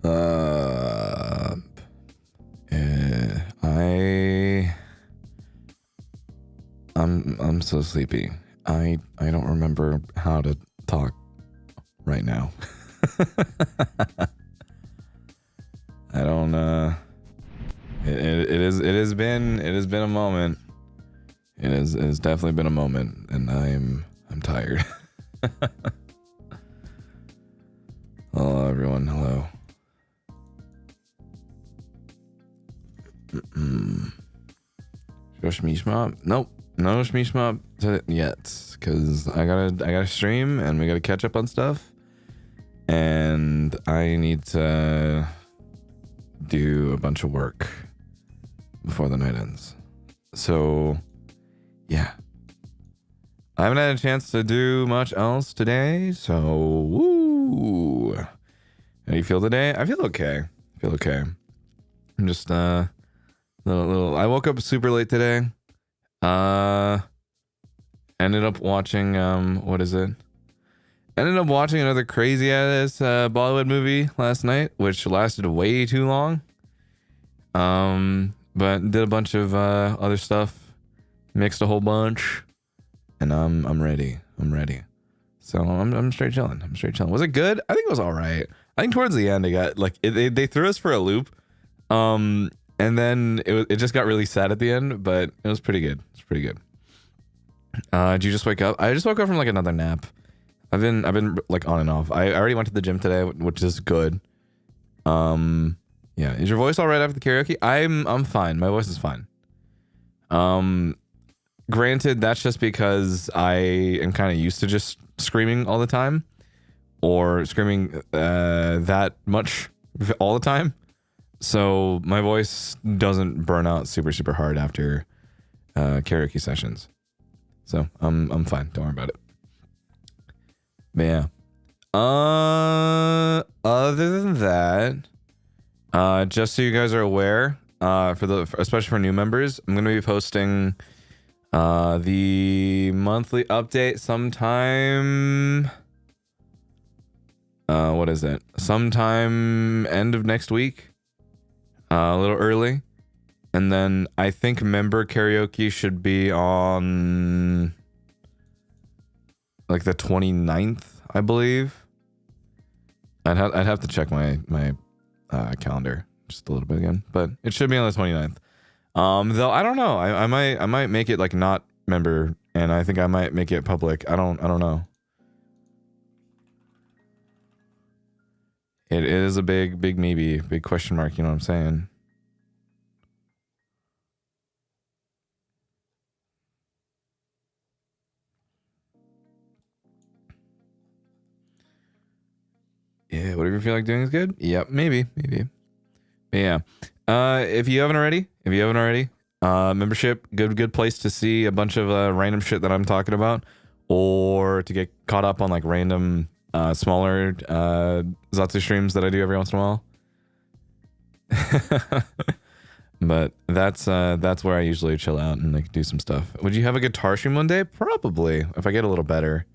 Uh, I'm so sleepy. I don't remember how to talk right now. I don't it has been a moment. It has definitely been a moment, and I'm tired. Hello everyone, hello. Shmishmop? Nope. No Shmishmop yet, because I gotta stream and we gotta catch up on stuff, and I need to do a bunch of work before the night ends. So yeah, I haven't had a chance to do much else today, so woo. How do you feel today? I feel okay. I'm just little I woke up super late today. Ended up watching what is it? Ended up watching another crazy ass Bollywood movie last night, which lasted way too long. But did a bunch of other stuff, mixed a whole bunch, and I'm ready. So I'm straight chilling. Was it good? I think it was all right. I think towards the end they got like they threw us for a loop. And then it just got really sad at the end, but it was pretty good. Did you just wake up? I just woke up from like another nap. I've been like on and off. I already went to the gym today, which is good. Yeah. Is your voice all right after the karaoke? I'm fine. My voice is fine. Granted, that's just because I am kind of used to just screaming all the time, or screaming that much all the time. So my voice doesn't burn out super hard after karaoke sessions. So I'm fine. Don't worry about it. But yeah. Other than that, just so you guys are aware, especially for new members, I'm gonna be posting the monthly update sometime. What is it? Sometime end of next week. A little early. And then I think member karaoke should be on like the 29th, I believe. I'd have to check my calendar just a little bit again, but it should be on the 29th. Though I don't know. I might make it like not member, and I think I might make it public. I don't know. It is a big maybe, big question mark, you know what I'm saying? Yeah, whatever you feel like doing is good. Yep, maybe. But yeah. If you haven't already, membership, good place to see a bunch of random shit that I'm talking about, or to get caught up on like random smaller Zatsu streams that I do every once in a while. But that's where I usually chill out and like do some stuff. Would you have a guitar stream one day? Probably, if I get a little better.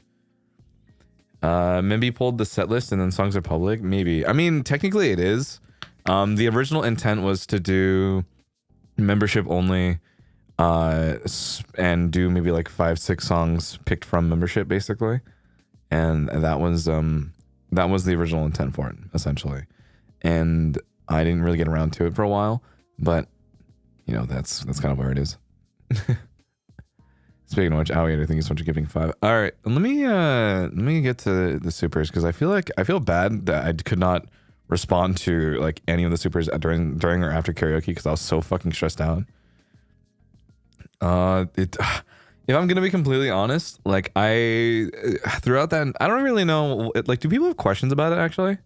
Maybe pulled the set list and then songs are public. Maybe. I mean, technically it is. The original intent was to do membership only, and do maybe like 5-6 songs picked from membership, basically. And that was the original intent for it, essentially. And I didn't really get around to it for a while, but you know, that's kind of where it is. Speaking of which, Owie, I think he's giving 5. All right, let me get to the supers, because I feel bad that I could not respond to like any of the supers during or after karaoke, because I was so fucking stressed out. If I'm gonna be completely honest, like throughout that, I don't really know. Like, do people have questions about it actually?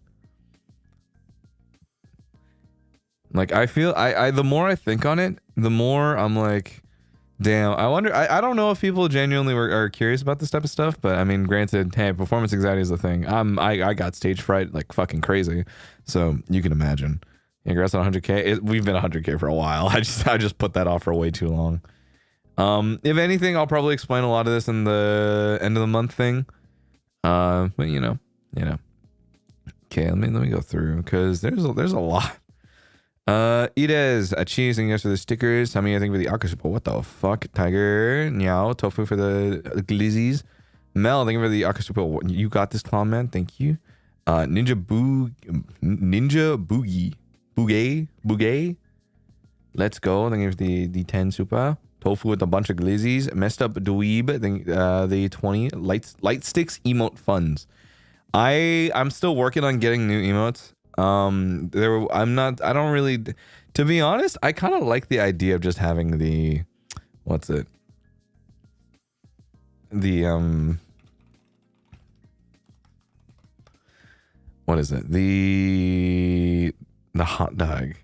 Like, I feel the more I think on it, the more I'm like, damn, I wonder. I don't know if people genuinely are curious about this type of stuff, but I mean, granted, hey, performance anxiety is the thing. I got stage fright like fucking crazy, so you can imagine. Congrats on 100K. We've been 100K for a while. I just put that off for way too long. If anything, I'll probably explain a lot of this in the end of the month thing. But you know. Okay, let me go through because there's a lot. Ides, a cheese, and yes for the stickers. Tell me I think for the Akasupa. What the fuck? Tiger, Meow, Tofu for the glizzies. Mel, thank you for the Akasupa. You got this, Claw Man. Thank you. Ninja Boogie. Let's go. Thank you for the 10 super. Tofu with a bunch of glizzies. Messed up dweeb. The 20 light sticks emote funds. I'm still working on getting new emotes. I don't really, to be honest, I kind of like the idea of just having the, what's it? What is it? The hot dog.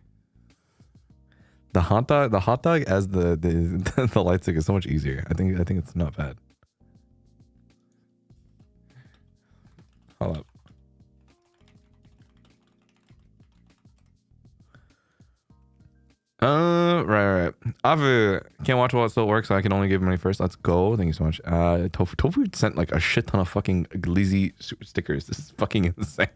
The hot dog as the light stick is so much easier. I think it's not bad. Hold up. Right. Avu, can't watch while it still works, so I can only give money first. Let's go. Thank you so much. Tofu sent like a shit ton of fucking glizzy stickers. This is fucking insane.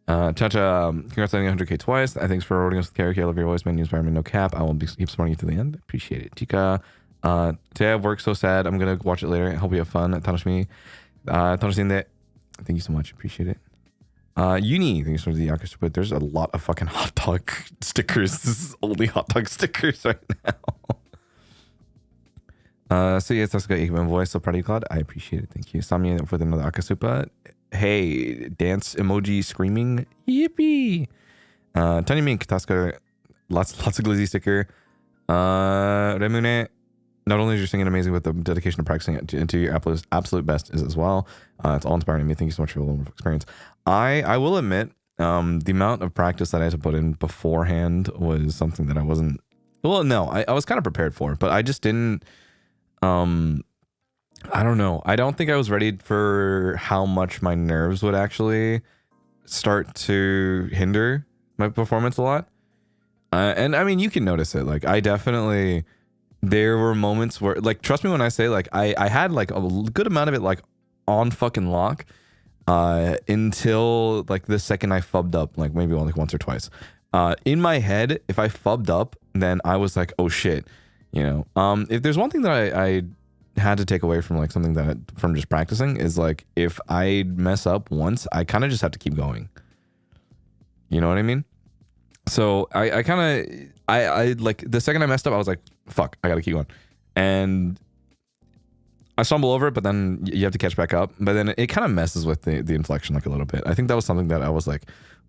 Chacha, congrats on 100k twice. Thanks for rewarding us with karaoke. I love your voice, man. You inspire me, no cap. I will keep supporting you to the end. Appreciate it. Tika, today I have work, so sad. I'm gonna watch it later. I hope you have fun. Tanoshimi. Thank you so much. Appreciate it. Uni, thanks for the Yakasupa. There's a lot of fucking hot dog stickers. This is only hot dog stickers right now. So yes, that's got Ikman voice. So proud of you, Claude. I appreciate it. Thank you. Samia for another Akasupa. Hey, dance emoji screaming. Yippee. Tiny Mink, Tasca, lots of glizzy sticker. Remune. Not only is your singing amazing, but the dedication to practicing it into your absolute best is as well. It's all inspiring me. Thank you so much for the wonderful experience. I will admit, the amount of practice that I had to put in beforehand was something that I wasn't. Well, no, I was kind of prepared for, but I just didn't. I don't know. I don't think I was ready for how much my nerves would actually start to hinder my performance a lot. And I mean, you can notice it. Like, I definitely. There were moments where, like, trust me when I say, like, I had like a good amount of it like on fucking lock until like the second I fubbed up, like maybe like once or twice. In my head, if I fubbed up, then I was like, oh shit, you know. If there's one thing that I had to take away from like something that from just practicing is like, if I mess up once, I kind of just have to keep going. You know what I mean? So I kind of I like the second I messed up, I was like, fuck, I gotta keep going. And I stumble over it, but then you have to catch back up. But then it kind of messes with the inflection like a little bit. I think that was something that I was like,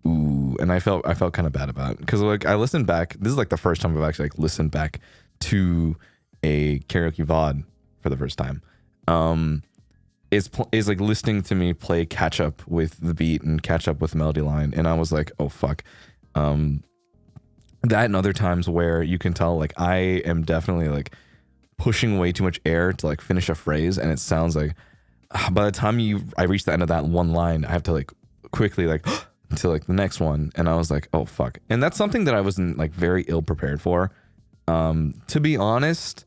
ooh, and I felt kind of bad about it. Because like I listened back, this is like the first time I've actually like listened back to a karaoke VOD for the first time. Is like listening to me play catch up with the beat and catch up with the melody line. And I was like, oh fuck. That and other times where you can tell like I am definitely like pushing way too much air to like finish a phrase, and it sounds like by the time I reach the end of that one line, I have to like quickly like to like the next one, and I was like, oh fuck. And that's something that I wasn't like very ill prepared for. To be honest,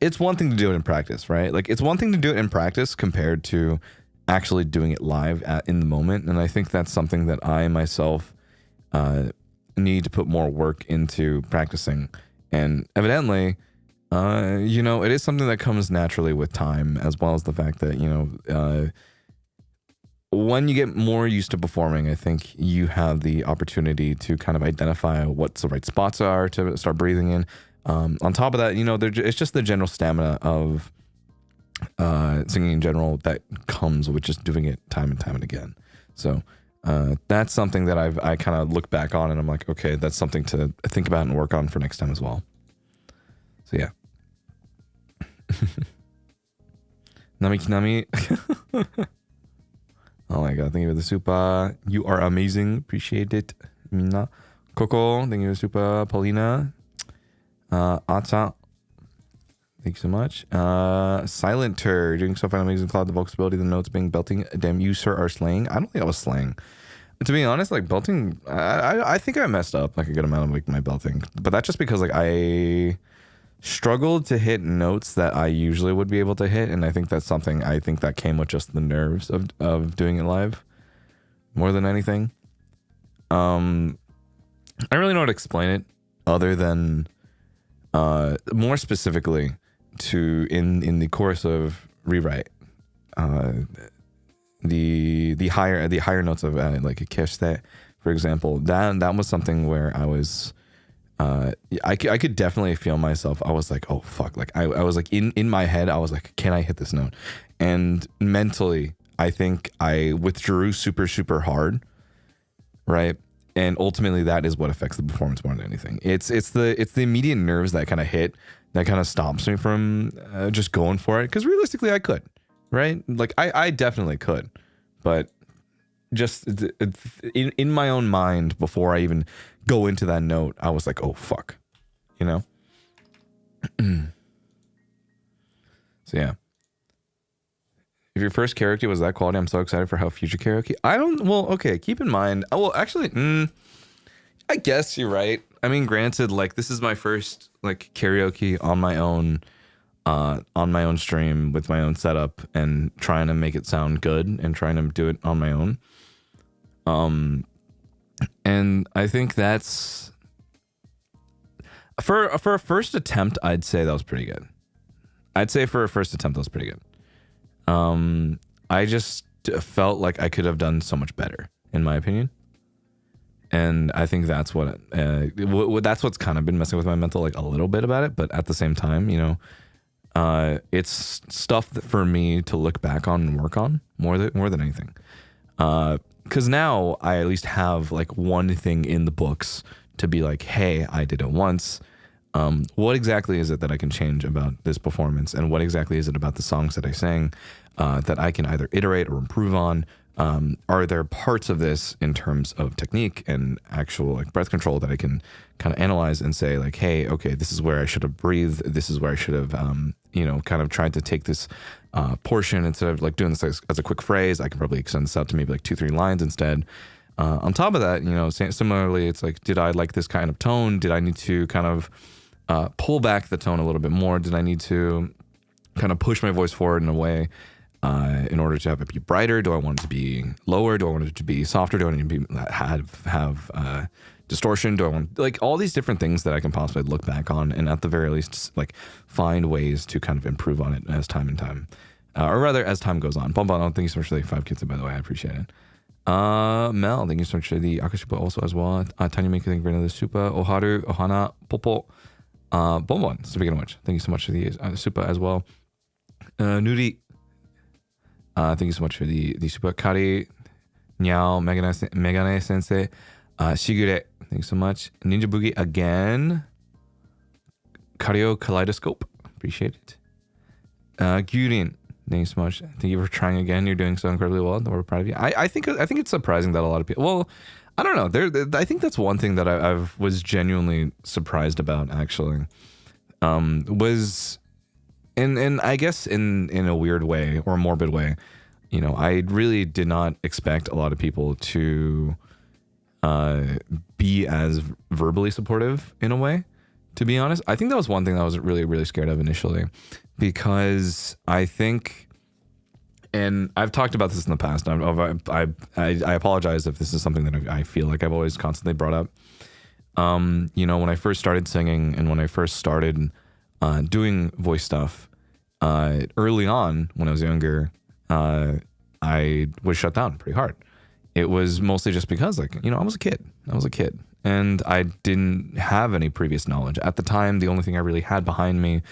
it's one thing to do it in practice, right? Like it's one thing to do it in practice compared to actually doing it live in the moment. And I think that's something that I myself need to put more work into practicing. And evidently, you know, it is something that comes naturally with time, as well as the fact that, you know, when you get more used to performing, I think you have the opportunity to kind of identify what the right spots are to start breathing in. On top of that, you know, it's just the general stamina of singing in general that comes with just doing it time and time and again. So that's something that I kind of look back on and I'm like, okay, that's something to think about and work on for next time as well. So yeah. Nami. Oh my god, thank you for the super. You are amazing. Appreciate it. Mina. Coco, thank you for the super. Paulina. Ata. Thank you so much. Silenter, doing so fine, amazing. Cloud, the vocal ability, the notes being belting. Damn, you sir are slaying. I don't think I was slaying. To be honest, like belting, I think I messed up like a good amount of like my belting, but that's just because like I struggled to hit notes that I usually would be able to hit, and I think that's something I think that came with just the nerves of doing it live more than anything. I don't really know how to explain it other than more specifically to in the course of rewrite, the higher notes of like a keshte, for example, that was something where I was I could definitely feel myself. I was like, oh fuck, like I was like in my head I was like, can I hit this note? And mentally I think I withdrew super hard, right? And ultimately that is what affects the performance more than anything. It's the immediate nerves that kind of hit, that kind of stops me from just going for it, because realistically I could, right? Like I definitely could, but just in my own mind before I even go into that note, I was like, oh fuck, you know? So yeah. If your first karaoke was that quality, I'm so excited for how future karaoke. Well, okay, keep in mind. Well, actually, I guess you're right. I mean, granted, like this is my first like karaoke on my own stream with my own setup and trying to make it sound good and trying to do it on my own. And I think that's for a first attempt, I'd say that was pretty good. I'd say for a first attempt, that was pretty good. I just felt like I could have done so much better, in my opinion. And I think that's that's what's kind of been messing with my mental like a little bit about it. But at the same time, you know, it's stuff that for me to look back on and work on more than anything. Because now I at least have like one thing in the books to be like, hey, I did it once. What exactly is it that I can change about this performance? And what exactly is it about the songs that I sang that I can either iterate or improve on? Are there parts of this in terms of technique and actual like breath control that I can kind of analyze and say like, hey, okay, this is where I should have breathed. This is where I should have, you know, kind of tried to take this portion instead of like doing this as a quick phrase. I can probably extend this out to maybe like 2-3 lines instead. On top of that, you know, similarly, it's like, did I like this kind of tone? Did I need to kind of pull back the tone a little bit more? Did I need to kind of push my voice forward in a way in order to have it be brighter? Do I want it to be lower? Do I want it to be softer? Do I want it to have distortion? Do I want like all these different things that I can possibly look back on and at the very least like find ways to kind of improve on it as time goes on. Bonbon, thank you so much for the 5 kids, by the way. I appreciate it. Mel, thank you so much for the Akashupa also as well. Tanya Maker, thank you for another super. Oharu, Ohana, Popo. Bonbon, speaking of which, thank you so much for the super as well. Nuri, thank you so much for the super. Kari, Nyao, Megane Sensei, Shigure, thank you so much. Ninja Boogie again. Kario Kaleidoscope, appreciate it. Gyurin, thank you so much. Thank you for trying again. You're doing so incredibly well. We're proud of you. I think it's surprising that a lot of people. Well, I don't know. I think that's one thing that I was genuinely surprised about. Actually, was, and I guess in a weird way or a morbid way, you know, I really did not expect a lot of people to be as verbally supportive in a way. To be honest, I think that was one thing that I was really scared of initially, because I think. And I've talked about this in the past. I apologize if this is something that I feel like I've always constantly brought up. You know, when I first started singing and when I first started doing voice stuff, early on when I was younger, I was shut down pretty hard. It was mostly just because, like, you know, I was a kid and I didn't have any previous knowledge. At the time, the only thing I really had behind me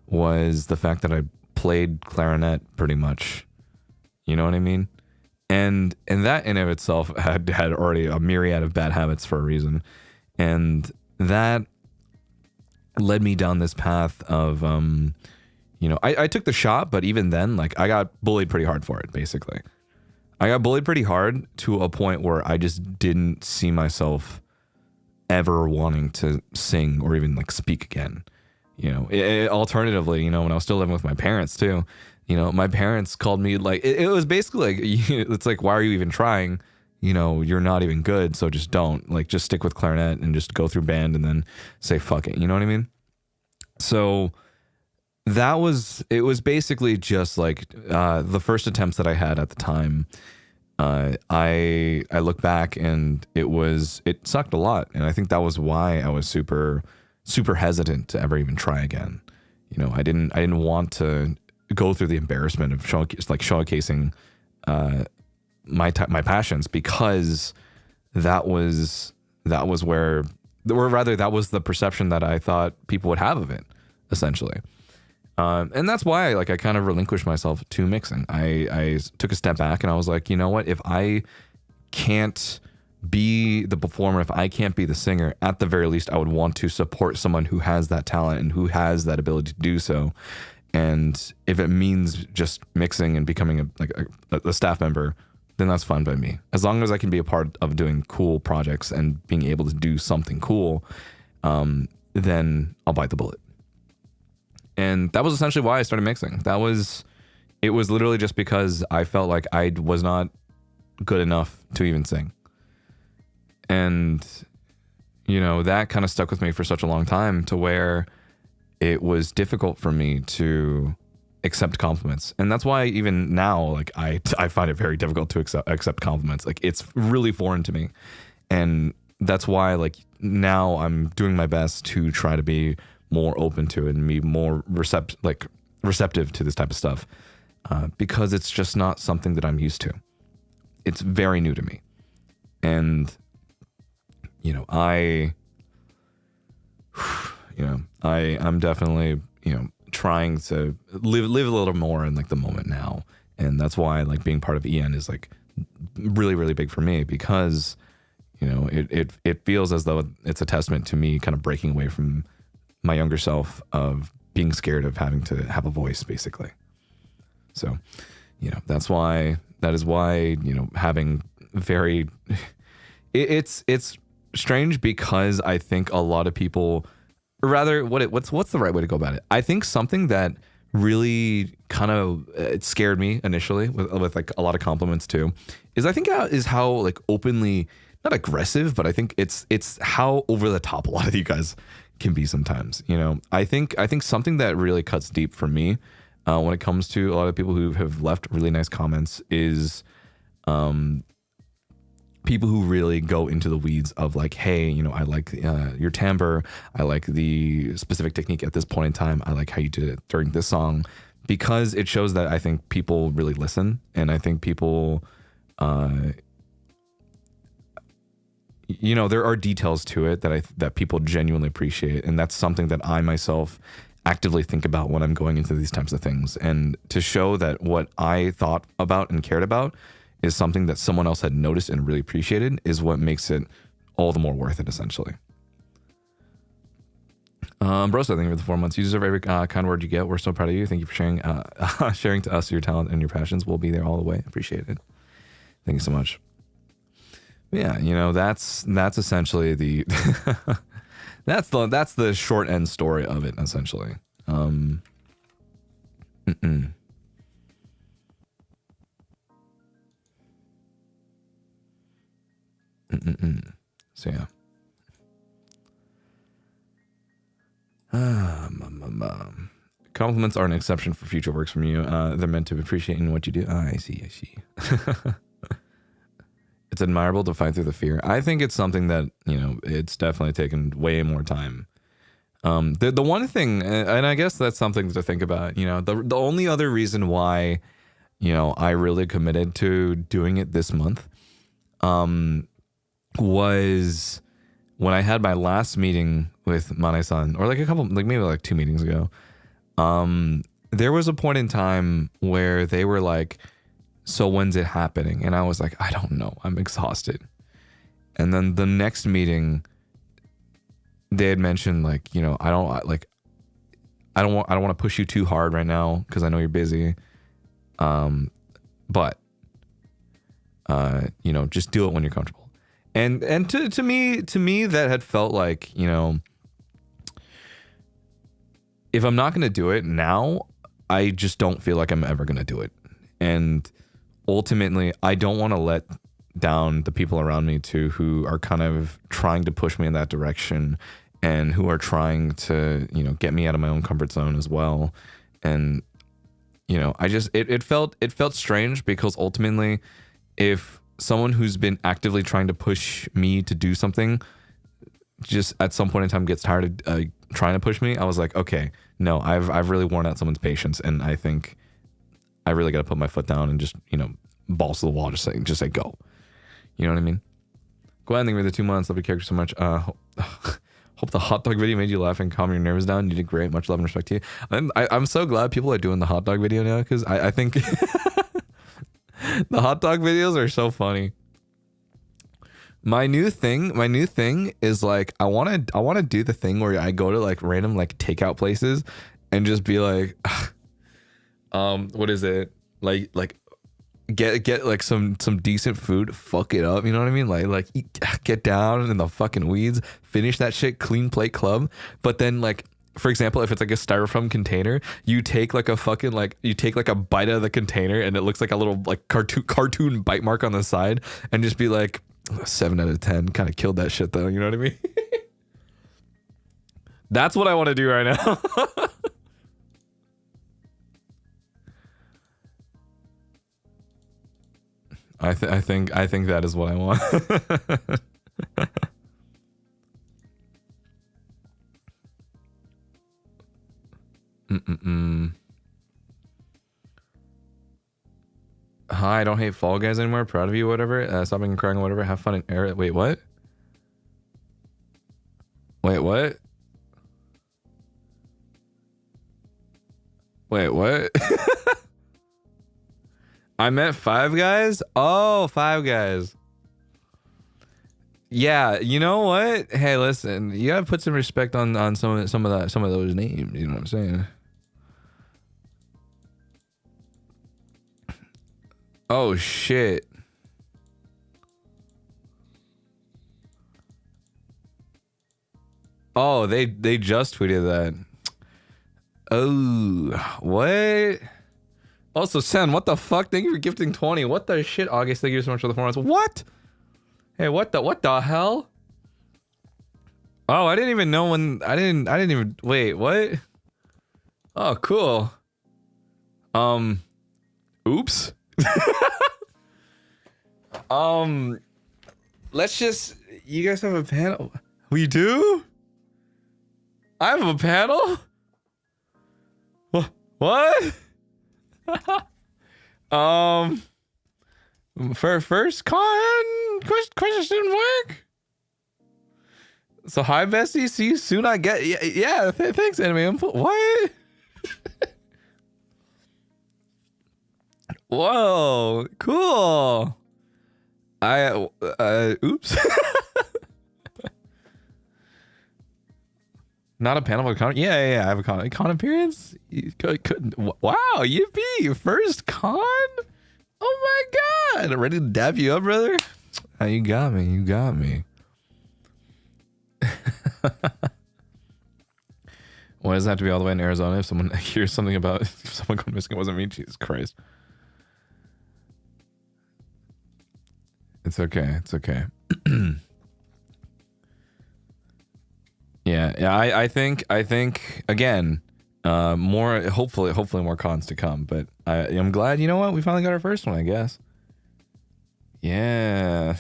was the fact that I played clarinet pretty much. You know what I mean? And that in of itself had already a myriad of bad habits for a reason. And that led me down this path of, you know, I took the shot, but even then, like, I got bullied pretty hard for it, basically. I got bullied pretty hard to a point where I just didn't see myself ever wanting to sing or even, like, speak again. You know, alternatively, you know, when I was still living with my parents, too, you know, my parents called me like, it was basically like, it's like, why are you even trying? You know, you're not even good. So just don't, like, just stick with clarinet and just go through band and then say, fuck it. You know what I mean? So it was basically just like the first attempts that I had at the time. I look back and it sucked a lot, and I think that was why I was super hesitant to ever even try again. You know, I didn't want to go through the embarrassment of showcasing my passions, because that was where, or rather that was the perception that I thought people would have of it, essentially. And that's why I kind of relinquished myself to mixing. I took a step back and I was like, you know what, if I can't be the performer, if I can't be the singer, at the very least I would want to support someone who has that talent and who has that ability to do so. And if it means just mixing and becoming a staff member, then that's fine by me. As long as I can be a part of doing cool projects and being able to do something cool, then I'll bite the bullet. And that was essentially why I started mixing. It was literally just because I felt like I was not good enough to even sing. And, you know, that kind of stuck with me for such a long time, to where it was difficult for me to accept compliments. And that's why even now, like, I find it very difficult to accept compliments. Like, it's really foreign to me. And that's why, like, now I'm doing my best to try to be more open to it and be more receptive to this type of stuff, because it's just not something that I'm used to. It's very new to me. And, you know, I'm definitely, you know, trying to live a little more in like the moment now. And that's why like being part of EN is like really, really big for me, because, you know, it feels as though it's a testament to me kind of breaking away from my younger self of being scared of having to have a voice, basically. So, you know, that is why, you know, having very, it's strange, because I think a lot of people, or rather, what's the right way to go about it? I think something that really kind of it scared me initially with like a lot of compliments too, is how like openly, not aggressive, but I think it's how over the top a lot of you guys can be sometimes. You know, I think something that really cuts deep for me when it comes to a lot of people who have left really nice comments is people who really go into the weeds of like, hey, you know, I like your timbre, I like the specific technique at this point in time, I like how you did it during this song, because it shows that I think people really listen, and I think people you know, there are details to it that people genuinely appreciate, and that's something that I myself actively think about when I'm going into these types of things. And to show that what I thought about and cared about is something that someone else had noticed and really appreciated is what makes it all the more worth it, essentially. Broso, thank you for the 4 months. You deserve every kind word you get. We're so proud of you. Thank you for sharing to us your talent and your passions. We'll be there all the way. Appreciate it. Thank you so much. Yeah, you know, that's essentially the that's the short end story of it, essentially. So yeah. Compliments are an exception for future works from you. They're meant to appreciate what you do. I see. It's admirable to fight through the fear. I think it's something that, you know, it's definitely taken way more time. The one thing, and I guess that's something to think about, you know, the only other reason why, you know, I really committed to doing it this month was when I had my last meeting with Mane-san, or like maybe 2 meetings ago. There was a point in time where they were like, so when's it happening? And I was like, I don't know. I'm exhausted. And then the next meeting, they had mentioned like, you know, I don't want to push you too hard right now because I know you're busy. But you know, just do it when you're comfortable. And to me that had felt like, you know, if I'm not going to do it now, I just don't feel like I'm ever going to do it. And ultimately, I don't want to let down the people around me too, who are kind of trying to push me in that direction and who are trying to, you know, get me out of my own comfort zone as well. And, you know, I just, it felt strange because ultimately if someone who's been actively trying to push me to do something just at some point in time gets tired of trying to push me, I was like, okay, no, I've really worn out someone's patience, and I think I really got to put my foot down and just, you know, balls to the wall, just say go. You know what I mean? Go ahead and thank me for the 2 months. Love your character so much. Hope the hot dog video made you laugh and calm your nerves down. You did great. Much love and respect to you. I'm so glad people are doing the hot dog video now, because I think the hot dog videos are so funny. My new thing is like I want to do the thing where I go to like random like takeout places and just be like, what is it? Like get like some decent food, fuck it up, you know what I mean? Like get down in the fucking weeds, finish that shit, clean plate club. But then like, for example, if it's like a styrofoam container, you take like a fucking like you take like a bite out of the container and it looks like a little like cartoon bite mark on the side, and just be like 7 out of 10. Kind of killed that shit though, you know what I mean? That's what I want to do right now. I think that is what I want. Hi, I don't hate Fall Guys anymore. Proud of you, whatever. Stop being crying, whatever. Have fun and air it. Wait, what? Wait, what? Wait, what? I meant Five Guys? Oh, Five Guys. Yeah, you know what? Hey, listen, you gotta put some respect on some of those names. You know what I'm saying? Oh shit. Oh, they just tweeted that. Oh, what? Also, Sen, what the fuck? Thank you for gifting 20. What the shit? August, thank you so much for the 4 months. What? Hey, what the hell? Oh, I didn't even know when. I didn't even. Wait, what? Oh, cool. Oops. Let's just. You guys have a panel. We do? I have a panel? What? For first question didn't work. So hi Bessie, see you soon. I get yeah. Thanks, anime input. What? Whoa, cool. Oops. Not a panel, but a con. Yeah. I have a con appearance. Wow, yippee! First con. Oh my god! Ready to dap you up, brother? Oh, you got me. You got me. Why does it have to be all the way in Arizona? If someone hears something about if someone going missing, it wasn't me. Jesus Christ. It's okay. It's okay. Yeah. I think again, more hopefully more cons to come. But I'm glad. You know what? We finally got our first one, I guess. Yeah.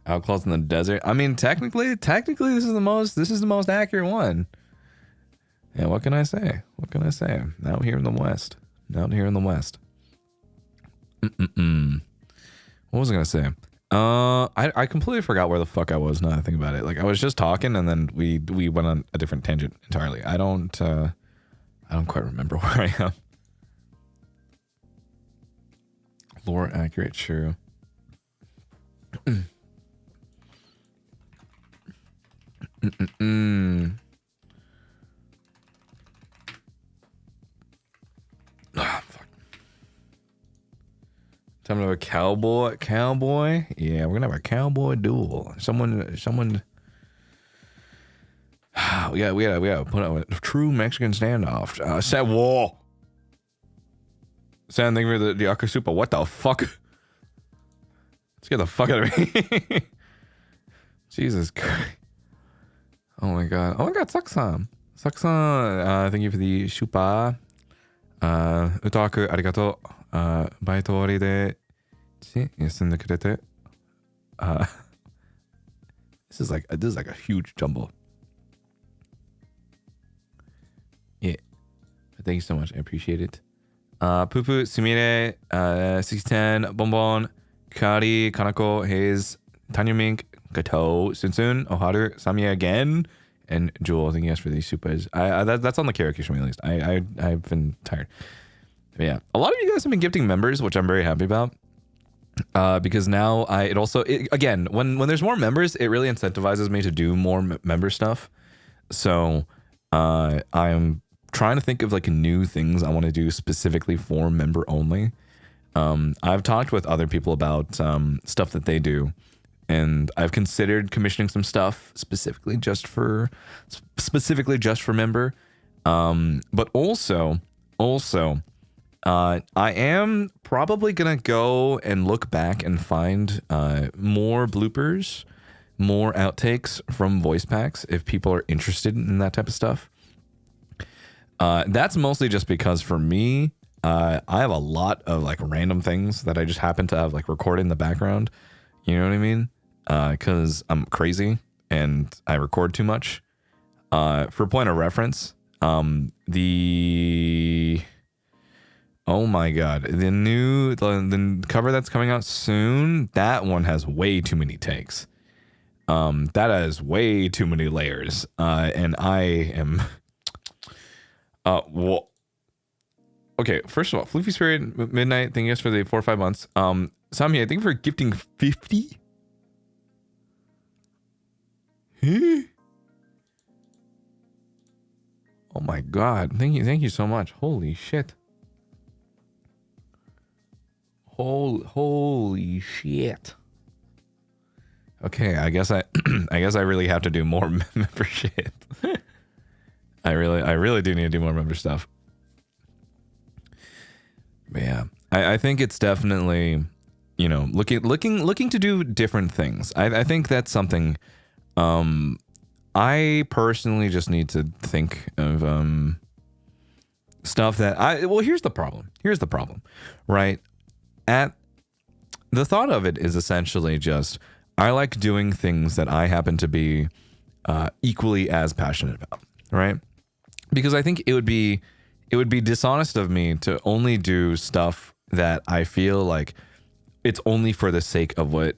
OUTCLAWS in the desert. I mean, technically, this is the most accurate one. Yeah. What can I say? What can I say? Out here in the West. Out here in the West. What was I gonna say? I completely forgot where the fuck I was now that I think about it. Like I was just talking and then we went on a different tangent entirely. I don't quite remember where I am. Lore accurate, true. Fuck. Time to have a cowboy. Yeah, we're gonna have a cowboy duel. Someone. We gotta put out a true Mexican standoff. Said wall. Sam, thank you for the Akasupa. What the fuck? Scare the fuck out of me. Jesus Christ. Oh my god. Oh my god, Saksan. Saksan, thank you for the shupa. Utaku, arigato. Baito ori de yasunde kurete. This is like a huge jumble. Yeah. Thank you so much. I appreciate it. Pupu, Sumire, 610, Bonbon, Kari, Kanako, Hayes, Tanya Mink, Gato, Sunsun, Oharu, Samia again, and Jewel. Thank you guys for these supers. That's on the karaoke show at least. I've been tired. But yeah, a lot of you guys have been gifting members, which I'm very happy about. Because now again, when there's more members, it really incentivizes me to do more member stuff. So I'm trying to think of like new things I want to do specifically for member only. I've talked with other people about stuff that they do, and I've considered commissioning some stuff specifically just for member. But also I am probably gonna go and look back and find more bloopers, more outtakes from voice packs if people are interested in that type of stuff. That's mostly just because for me, I have a lot of like random things that I just happen to have like recorded in the background. You know what I mean? Because I'm crazy and I record too much. For point of reference, oh my god, the cover that's coming out soon, that one has way too many takes. That has way too many layers. And I am well, okay, first of all, Floofy Spirit Midnight, thank you guys for the 4 or 5 months. Sami, I think for gifting 50. Huh? Oh my god, thank you so much. Holy shit. Holy shit. Okay, I guess I really have to do more member shit. I really do need to do more member stuff. But yeah, I think it's definitely, you know, looking to do different things. I think that's something I personally just need to think of stuff that here's the problem, right? At the thought of it is essentially just I like doing things that I happen to be equally as passionate about, right? Because I think it would be dishonest of me to only do stuff that I feel like it's only for the sake of what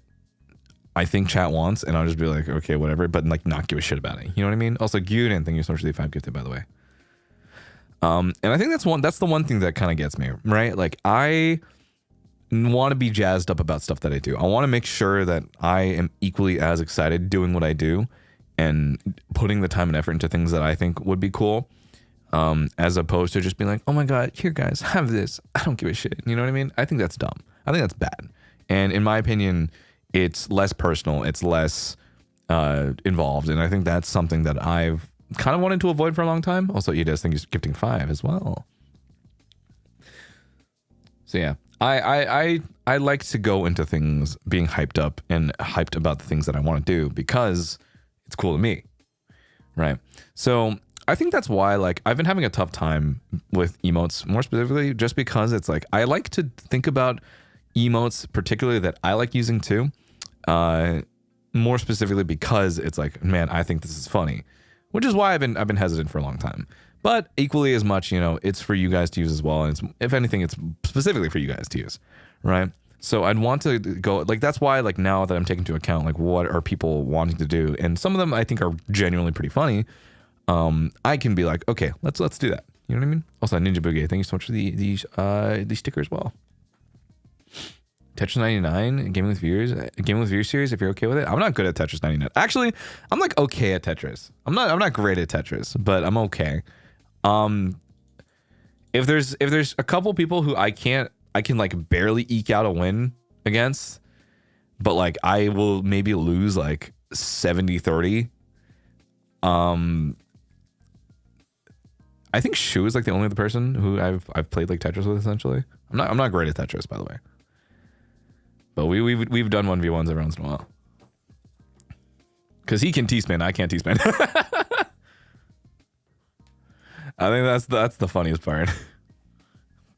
I think chat wants, and I'll just be like, okay, whatever, but like not give a shit about it. You know what I mean? Also, Gyuden, thank you so much for the 5 gifted, by the way. And I think that's the one thing that kind of gets me, right? Like I want to be jazzed up about stuff that I do. I want to make sure that I am equally as excited doing what I do and putting the time and effort into things that I think would be cool, as opposed to just being like, oh my god, here guys, have this, I don't give a shit. You know what I mean? I think that's dumb. I think that's bad. And in my opinion, it's less personal, it's less involved, and I think that's something that I've kind of wanted to avoid for a long time. Also, Edis, thank you for gifting 5 as well. So yeah, I like to go into things being hyped up and hyped about the things that I want to do because it's cool to me, right? So I think that's why, like, I've been having a tough time with emotes, more specifically just because it's like I like to think about emotes particularly that I like using too, more specifically because it's like, man, I think this is funny, which is why I've been hesitant for a long time. But equally as much, you know, it's for you guys to use as well, and it's, if anything, it's specifically for you guys to use, right? So I'd want to go, like, that's why, like, now that I'm taking into account, like, what are people wanting to do, and some of them I think are genuinely pretty funny, I can be like, okay, let's do that. You know what I mean? Also, Ninja Boogie, thank you so much for the sticker as well. Tetris 99, Gaming with Viewers series, if you're okay with it. I'm not good at Tetris 99. Actually, I'm like okay at Tetris. I'm not great at Tetris, but I'm okay. If there's a couple people who I can like barely eke out a win against, but like I will maybe lose like 70-30. I think Shu is like the only other person who I've played like Tetris with essentially. I'm not great at Tetris, by the way. But we've done 1v1s every once in a while. Cause he can T-spin, I can't T-spin. I think that's the funniest part.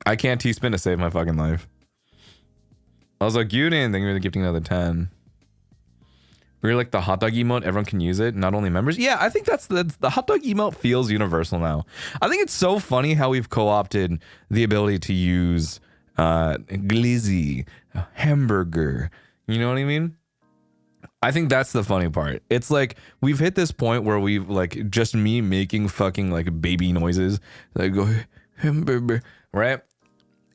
I can't T-spin to save my fucking life. I was like, you didn't think we were gifting another 10. We're like the hot dog emote, everyone can use it, not only members. Yeah, I think that's the hot dog emote feels universal now. I think it's so funny how we've co-opted the ability to use glizzy, hamburger. You know what I mean? I think that's the funny part. It's like we've hit this point where we've like just me making fucking like baby noises, like go hamburger, right?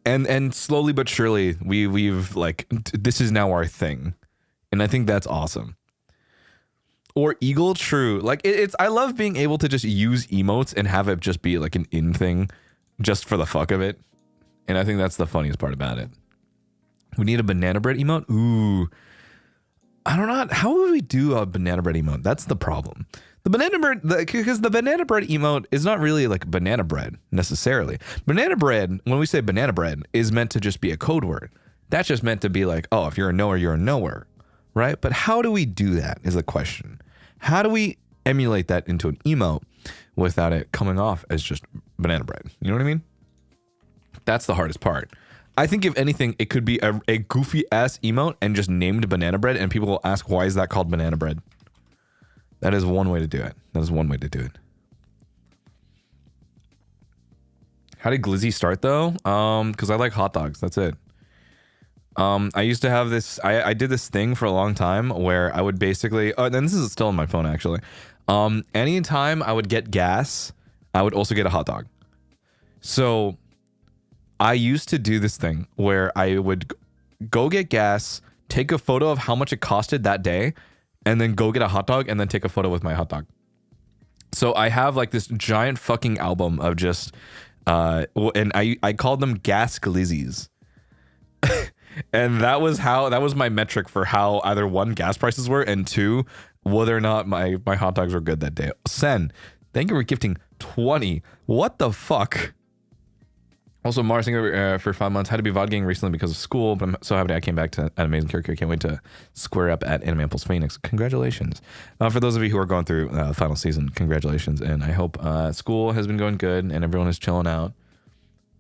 And slowly but surely we've like this is now our thing, and I think that's awesome. Or eagle, true. Like it's I love being able to just use emotes and have it just be like an in thing, just for the fuck of it, and I think that's the funniest part about it. We need a banana bread emote. Ooh. I don't know. How would we do a banana bread emote? That's the problem. The banana bread, because the banana bread emote is not really like banana bread necessarily. Banana bread, when we say banana bread, is meant to just be a code word. That's just meant to be like, oh, if you're a knower, you're a knower, right? But how do we do that is the question. How do we emulate that into an emote without it coming off as just banana bread? You know what I mean? That's the hardest part. I think if anything, it could be a goofy ass emote and just named banana bread, and people will ask, why is that called banana bread? That is one way to do it. That is one way to do it. How did Glizzy start though? Because I like hot dogs. That's it. I used to have this, I did this thing for a long time where I would basically, and this is still on my phone actually. Anytime I would get gas, I would also get a hot dog. So I used to do this thing where I would go get gas, take a photo of how much it costed that day, and then go get a hot dog and then take a photo with my hot dog. So I have like this giant fucking album of just, and I called them gas glizzies. And that was my metric for how either one, gas prices were, and two, whether or not my hot dogs were good that day. Sen, thank you for gifting 20. What the fuck? Also, Mars, for 5 months. Had to be VODing recently because of school, but I'm so happy I came back to an amazing character. I can't wait to square up at Anime Impulse Phoenix. Congratulations. For those of you who are going through the final season, congratulations. And I hope school has been going good and everyone is chilling out.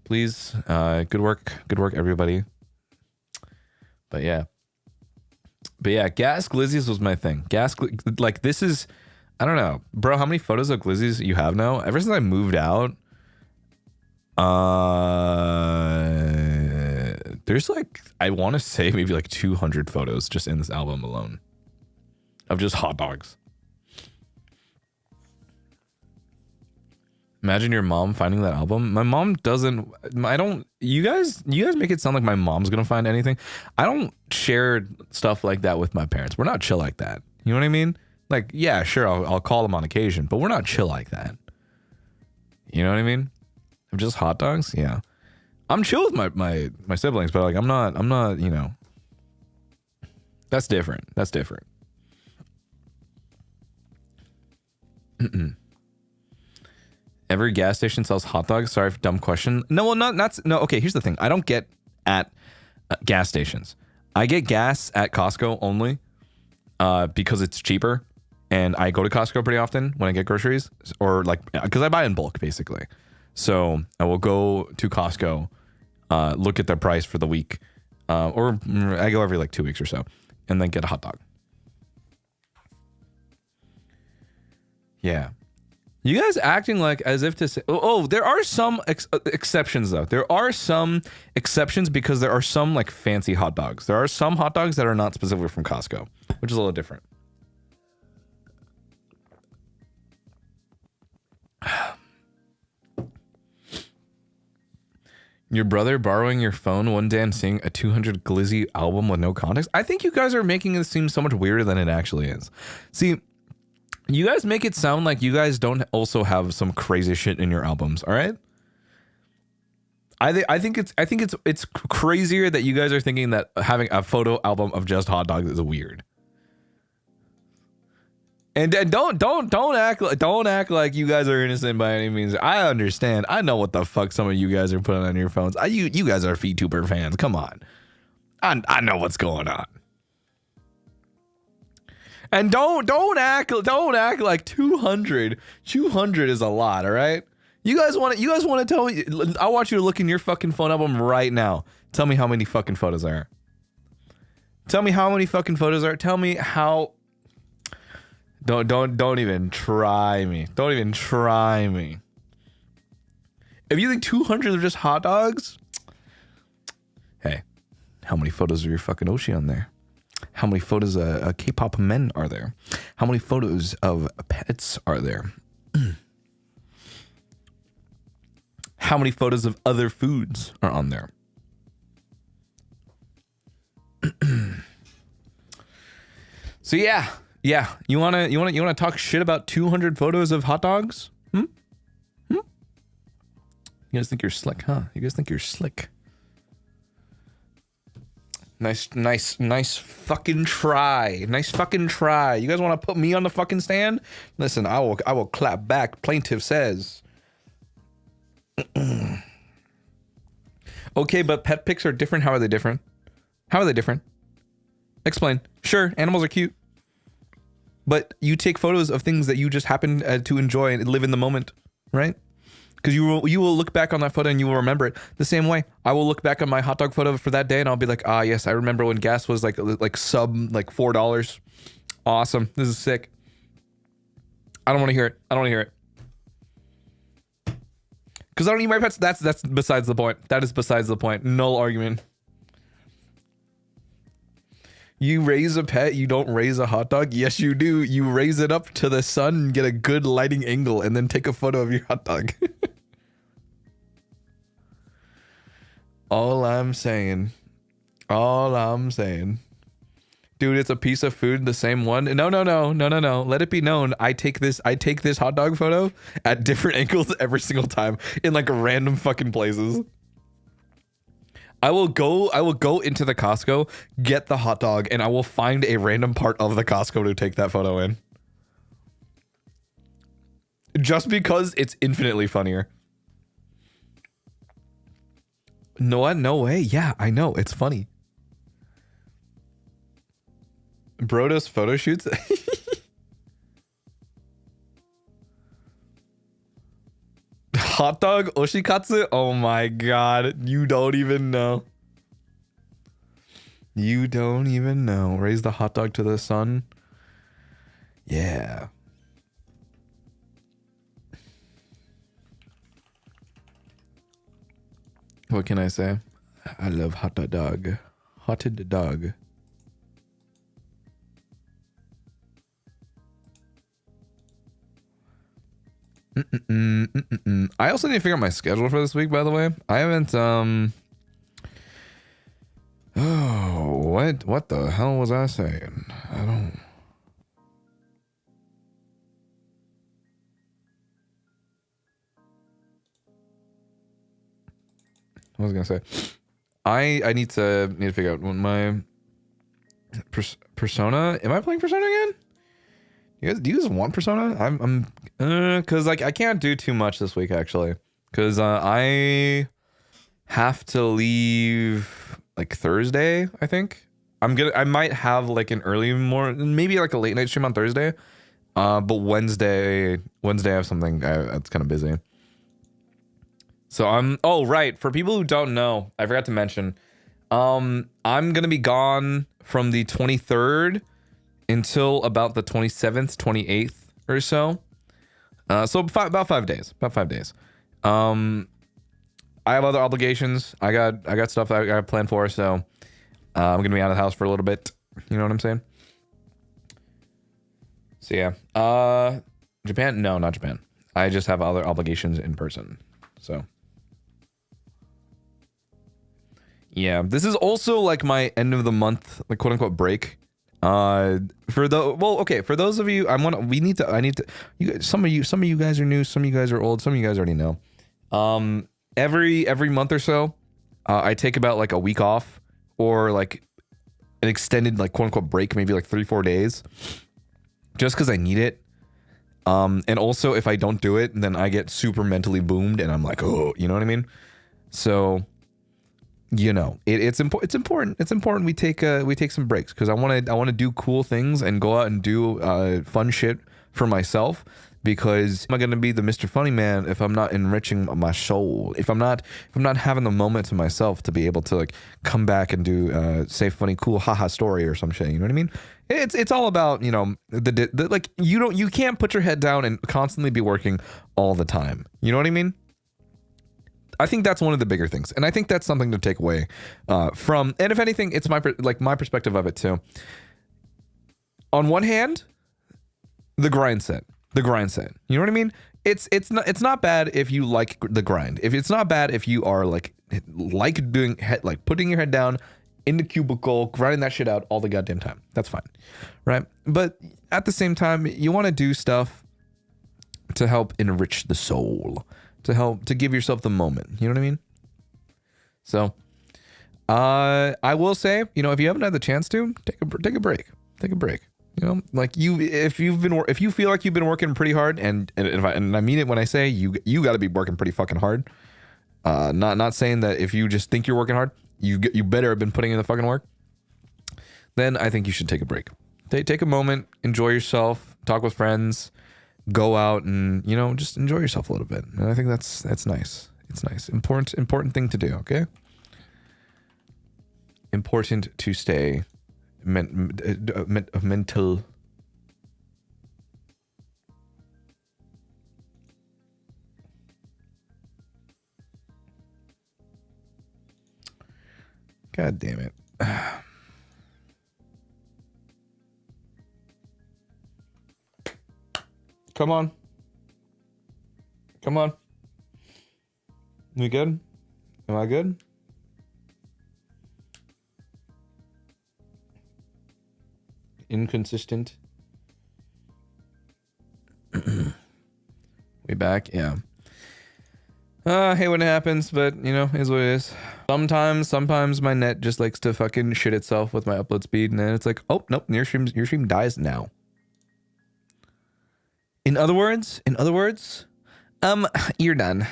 Please, good work, everybody. But yeah, gas glizzies was my thing. Like this is, I don't know, bro. How many photos of glizzies you have now? Ever since I moved out, there's like, I want to say maybe like 200 photos just in this album alone of just hot dogs. Imagine your mom finding that album. My mom doesn't, you guys make it sound like my mom's gonna find anything. I don't share stuff like that with my parents. We're not chill like that. You know what I mean? Like, yeah, sure, I'll call them on occasion, but we're not chill like that. You know what I mean? Just hot dogs? Yeah. I'm chill with my siblings, but like I'm not, you know. That's different. Every gas station sells hot dogs. Sorry for dumb question. No, well, not okay, here's the thing. I don't get at gas stations. I get gas at Costco only because it's cheaper, and I go to Costco pretty often when I get groceries, or like because I buy in bulk basically. So I will go to Costco, look at their price for the week, or I go every like 2 weeks or so, and then get a hot dog. Yeah. You guys acting like as if to say, oh, there are some exceptions though. There are some exceptions because there are some like fancy hot dogs. There are some hot dogs that are not specifically from Costco, which is a little different. Your brother borrowing your phone one day and seeing a 200 glizzy album with no context. I think you guys are making it seem so much weirder than it actually is. See, you guys make it sound like you guys don't also have some crazy shit in your albums, all right? I think it's crazier that you guys are thinking that having a photo album of just hot dogs is weird. And don't act like you guys are innocent by any means. I understand. I know what the fuck some of you guys are putting on your phones. You guys are VTuber fans. Come on. I know what's going on. And don't act like 200 is a lot, all right? You guys want to tell me? I want you to look in your fucking phone album right now. Tell me how many fucking photos there are. Tell me how many fucking photos are. Tell me how. Don't even try me. Don't even try me. If you think 200 are just hot dogs, hey, how many photos of your fucking Oshi on there? How many photos of K-pop men are there? How many photos of pets are there? How many photos of other foods are on there? So yeah. You wanna talk shit about 200 photos of hot dogs? You guys think you're slick, huh? You guys think you're slick? Nice fucking try. Nice fucking try. You guys want to put me on the fucking stand? Listen, I will clap back. Plaintiff says. Okay, but pet pics are different. How are they different? How are they different? Explain. Sure, animals are cute. But you take photos of things that you just happen to enjoy and live in the moment, right? Because you will look back on that photo and you will remember it the same way. I will look back on my hot dog photo for that day and I'll be like, ah, yes, I remember when gas was like sub $4. Awesome, this is sick. I don't want to hear it. I don't want to hear it. Because I don't eat my pets. That's besides the point. That is besides the point. Null argument. You raise a pet, you don't raise a hot dog? Yes, you do. You raise it up to the sun and get a good lighting angle and then take a photo of your hot dog. All I'm saying. Dude, it's a piece of food, the same one. No. Let it be known. I take this hot dog photo at different angles every single time in like random fucking places. I will go into the Costco, get the hot dog, and I will find a random part of the Costco to take that photo in. Just because it's infinitely funnier. No way. Yeah, I know. It's funny. Bro does photo shoots. Hot dog oshikatsu? Oh my god. You don't even know. You don't even know. Raise the hot dog to the sun. Yeah. What can I say? I love hot dog. Hotted dog. I also need to figure out my schedule for this week, by the way. I haven't what the hell was I saying? I don't. What was I gonna say? I need to figure out when my Persona. Am I playing Persona again? Do you guys want Persona? I'm cause like I can't do too much this week actually. Cause I have to leave like Thursday, I think. I might have like an early morning, maybe like a late night stream on Thursday. But Wednesday I have something that's kind of busy. So oh right, for people who don't know, I forgot to mention, I'm gonna be gone from the 23rd until about the 27th, 28th or so. So about 5 days. I have other obligations. I got stuff that I got planned for, so I'm gonna be out of the house for a little bit. You know what I'm saying? So yeah. Japan? No, not Japan. I just have other obligations in person. So yeah, this is also like my end of the month, like quote unquote break. For those of you, some of you guys are new, some of you guys are old, some of you guys already know. Every month or so, I take about like a week off or like an extended like quote unquote break, maybe like 3-4 days, just because I need it. And also if I don't do it, then I get super mentally boomed and I'm like, oh, you know what I mean? So you know, it's important. It's important we take some breaks, because I want to do cool things and go out and do fun shit for myself. Because am I gonna be the Mr. Funny Man if I'm not enriching my soul? If I'm not having the moment to myself to be able to like come back and do say funny cool haha story or some shit. You know what I mean? It's all about, you know, the like you can't put your head down and constantly be working all the time. You know what I mean? I think that's one of the bigger things, and I think that's something to take away from. And if anything, it's my perspective of it too. On one hand, the grind set. You know what I mean? It's not bad if you like the grind. If it's not bad if you are like doing like putting your head down in the cubicle, grinding that shit out all the goddamn time. That's fine, right? But at the same time, you want to do stuff to help enrich the soul, to give yourself the moment. You know what I mean? So, I will say, you know, if you haven't had the chance to take a break. You know, like if you feel like you've been working pretty hard, and I mean it when I say you got to be working pretty fucking hard. Not saying that if you just think you're working hard, you better have been putting in the fucking work. Then I think you should take a break. Take a moment, enjoy yourself, talk with friends, go out and, you know, just enjoy yourself a little bit. And I think that's nice. It's nice. Important thing to do. Okay. Important to stay mental. God damn it. Come on. You good? Am I good? Inconsistent. We back? Yeah. I hate when it happens, but you know, is what it is. Sometimes my net just likes to fucking shit itself with my upload speed, and then it's like, oh nope, your stream dies now. In other words, you're done.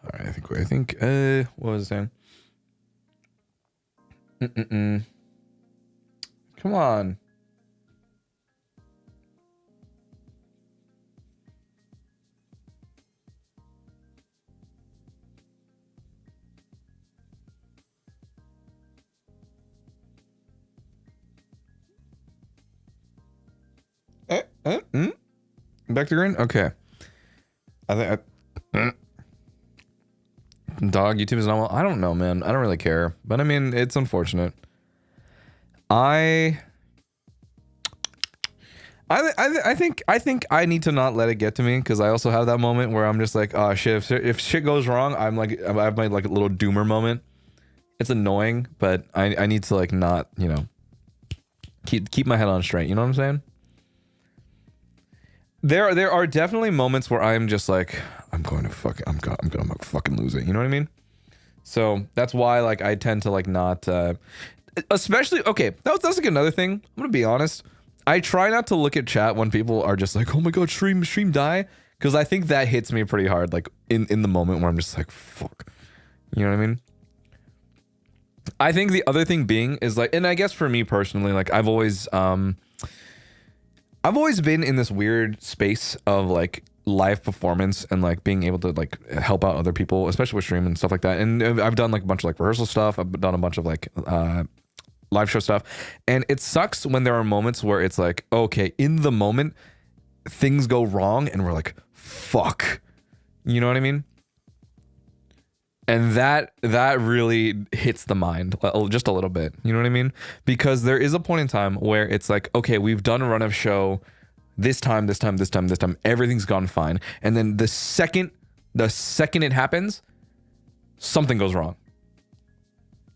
All right, I think what was I saying? Come on. Back to green? Okay. I think dog YouTube is normal. I don't know, man. I don't really care. But I mean, it's unfortunate. I think I need to not let it get to me, because I also have that moment where I'm just like, oh shit, if shit goes wrong, I have my like little doomer moment. It's annoying, but I need to like not, you know, keep my head on straight. You know what I'm saying? There are definitely moments where I'm just like, I'm gonna fucking lose it. You know what I mean? So that's why like I tend to like not, especially, okay, that's like another thing. I'm gonna be honest. I try not to look at chat when people are just like, oh my god, stream die, because I think that hits me pretty hard, like in the moment where I'm just like, fuck. You know what I mean? I think the other thing being is like, and I guess for me personally, like I've always been in this weird space of like live performance and like being able to like help out other people, especially with stream and stuff like that. And I've done like a bunch of like rehearsal stuff. I've done a bunch of like live show stuff. And it sucks when there are moments where it's like, okay, in the moment, things go wrong and we're like, fuck. You know what I mean? And that really hits the mind just a little bit. You know what I mean? Because there is a point in time where it's like, okay, we've done a run of show this time, everything's gone fine. And then the second it happens, something goes wrong.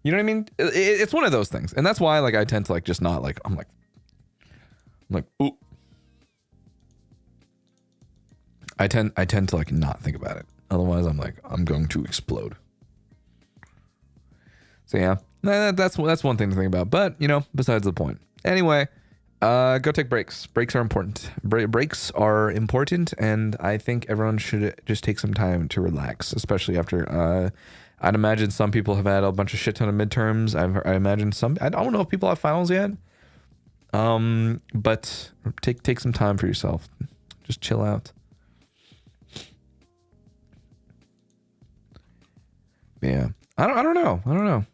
You know what I mean? It's one of those things. And that's why like I tend to like just not like, I'm like, ooh. I tend to like not think about it. Otherwise, I'm like, I'm going to explode. So yeah, that's one thing to think about. But you know, besides the point. Anyway, go take breaks. Breaks are important. Breaks are important, and I think everyone should just take some time to relax, especially after. I'd imagine some people have had a bunch of shit ton of midterms. I imagine some. I don't know if people have finals yet. But take some time for yourself. Just chill out. Yeah, I don't know.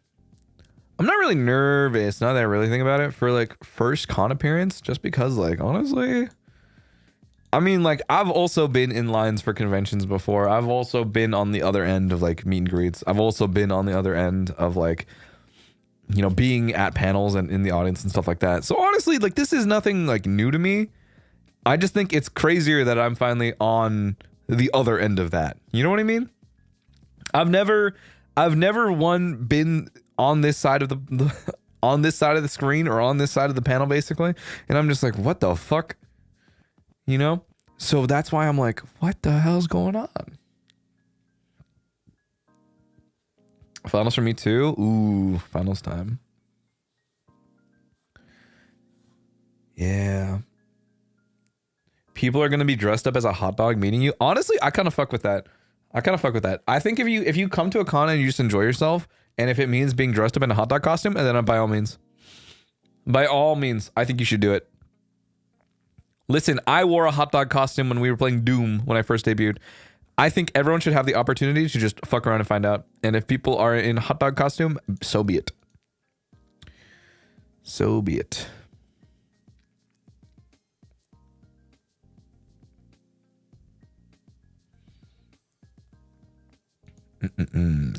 I'm not really nervous now that I really think about it for like first con appearance, just because like honestly, I mean like I've also been in lines for conventions before. I've also been on the other end of like meet and greets. I've also been on the other end of like, you know, being at panels and in the audience and stuff like that. So honestly, like this is nothing like new to me. I just think it's crazier that I'm finally on the other end of that. You know what I mean? I've never been on this side of on this side of the screen or on this side of the panel basically, and I'm just like, what the fuck, you know? So that's why I'm like, what the hell's going on? Finals for me too. Ooh, finals time. Yeah, people are gonna be dressed up as a hot dog meeting you. Honestly, I kind of fuck with that. I think if you come to a con and you just enjoy yourself, and if it means being dressed up in a hot dog costume, and then by all means, I think you should do it. Listen, I wore a hot dog costume when we were playing Doom when I first debuted. I think everyone should have the opportunity to just fuck around and find out. And if people are in hot dog costume, so be it. So be it.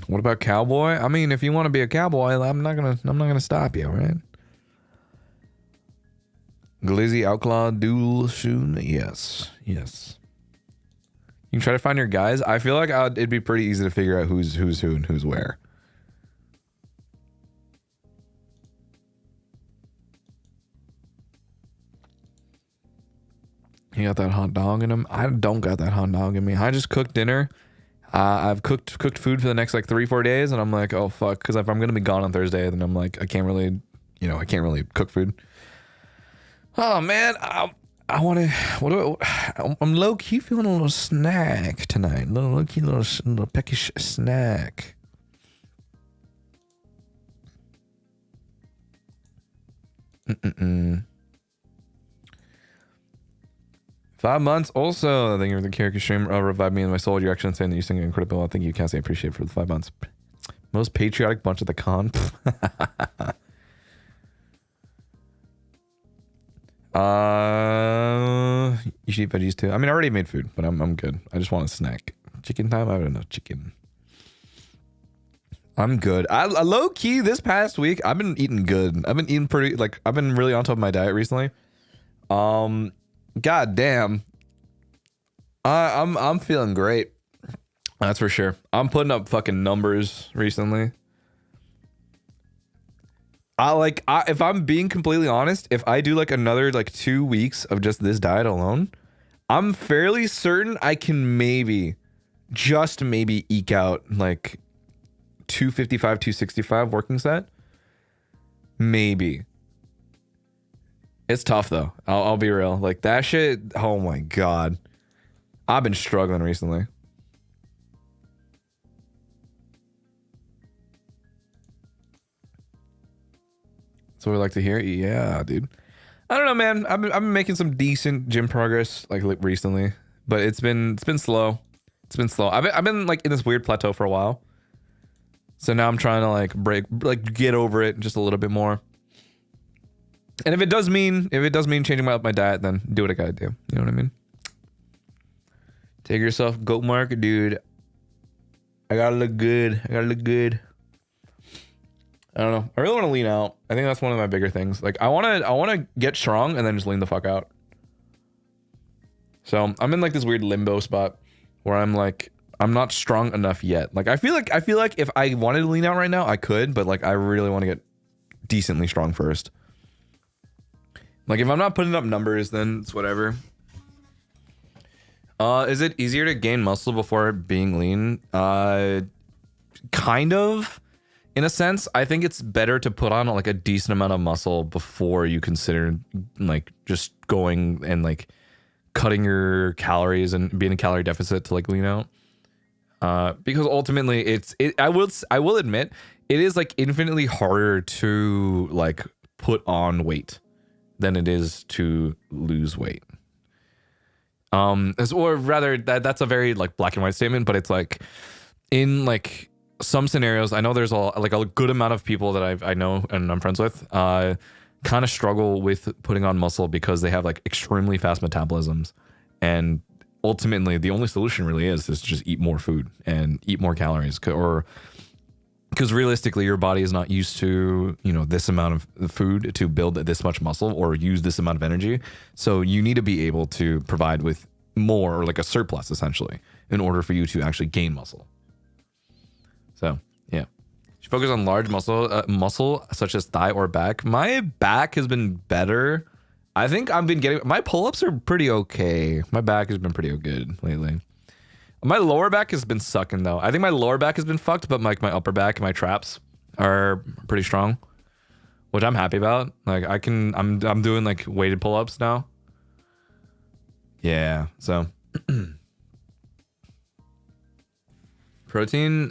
What about cowboy? I mean, if you want to be a cowboy, I'm not gonna stop you, right? Glizzy Outlaw Dual Shoon. Yes. You can try to find your guys. I feel like it'd be pretty easy to figure out who's who and who's where. You got that hot dog in him? I don't got that hot dog in me. I just cooked dinner. I've cooked food for the next like 3-4 days, and I'm like, oh fuck, because if I'm gonna be gone on Thursday, then I'm like, I can't really cook food. Oh man, I want to. I'm low key feeling a little snack tonight. Low key, little peckish snack. 5 months. Also, thank you for the character stream. Revived me in my soul. You're actually saying that you sing incredible. Thank you, Cassie. I appreciate it for the 5 months. Most patriotic bunch at the con. You should eat veggies too. I mean, I already made food, but I'm good. I just want a snack. Chicken time. I have enough chicken. I'm good. I low key this past week I've been eating good. I've been eating pretty like I've been really on top of my diet recently. God damn. I'm feeling great. That's for sure. I'm putting up fucking numbers recently. If I'm being completely honest, if I do like another like 2 weeks of just this diet alone, I'm fairly certain I can just maybe eke out like 255, 265 working set. Maybe. It's tough though. I'll be real. Like that shit. Oh my God. I've been struggling recently. That's what we like to hear. Yeah, dude. I don't know, man. I've been making some decent gym progress like recently, but it's been slow. It's been slow. I've been like in this weird plateau for a while. So now I'm trying to get over it just a little bit more. And if it does mean changing my diet, then do what I gotta do. You know what I mean? Take yourself, goat mark, dude. I gotta look good. I don't know. I really want to lean out. I think that's one of my bigger things. Like I want to get strong and then just lean the fuck out. So I'm in like this weird limbo spot where I'm like, I'm not strong enough yet. Like I feel like if I wanted to lean out right now, I could, but like I really want to get decently strong first. Like if I'm not putting up numbers, then it's whatever. Is it easier to gain muscle before being lean? Kind of. in a sense, I think it's better to put on like a decent amount of muscle before you consider like just going and like cutting your calories and being a calorie deficit to like lean out. Because ultimately I will admit it is like infinitely harder to like put on weight than it is to lose weight. Or rather that's a very like black and white statement, but it's like in like some scenarios, I know there's a good amount of people that I know and I'm friends with, kind of struggle with putting on muscle because they have like extremely fast metabolisms, and ultimately the only solution really is just eat more food and eat more calories, or because realistically your body is not used to, you know, this amount of food to build this much muscle or use this amount of energy. So you need to be able to provide with more, or like a surplus essentially, in order for you to actually gain muscle. So yeah, you focus on large muscle such as thigh or back. My back has been better. I think I've been getting, my pull-ups are pretty okay. My back has been pretty good lately. My lower back has been sucking though. I think my lower back has been fucked, but like my upper back and my traps are pretty strong, which I'm happy about. Like I'm doing like weighted pull-ups now. Yeah, so protein,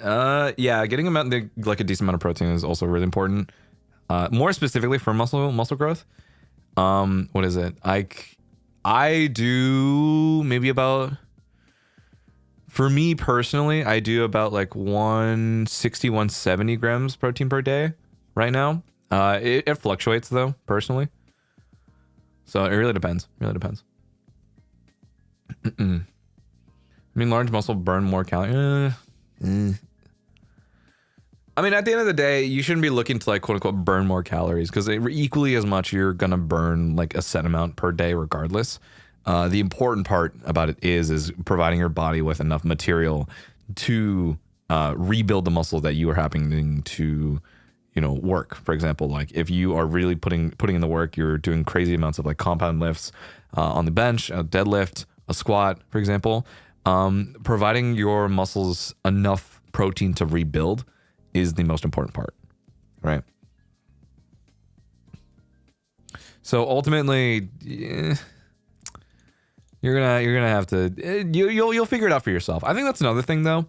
yeah, getting like a decent amount of protein is also really important. More specifically for muscle growth. What is it? I do maybe about, for me personally, I do about like 160, 170 grams protein per day right now. It fluctuates though, personally. So it really depends. I mean, large muscle burn more calories. I mean, at the end of the day, you shouldn't be looking to like quote unquote burn more calories, because equally as much you're gonna burn like a set amount per day regardless. The important part about it is providing your body with enough material to rebuild the muscle that you are happening to, you know, work. For example, like if you are really putting in the work, you're doing crazy amounts of like compound lifts on the bench, a deadlift, a squat, for example. Providing your muscles enough protein to rebuild is the most important part, right? So ultimately, you're gonna have to you'll figure it out for yourself. I think that's another thing though.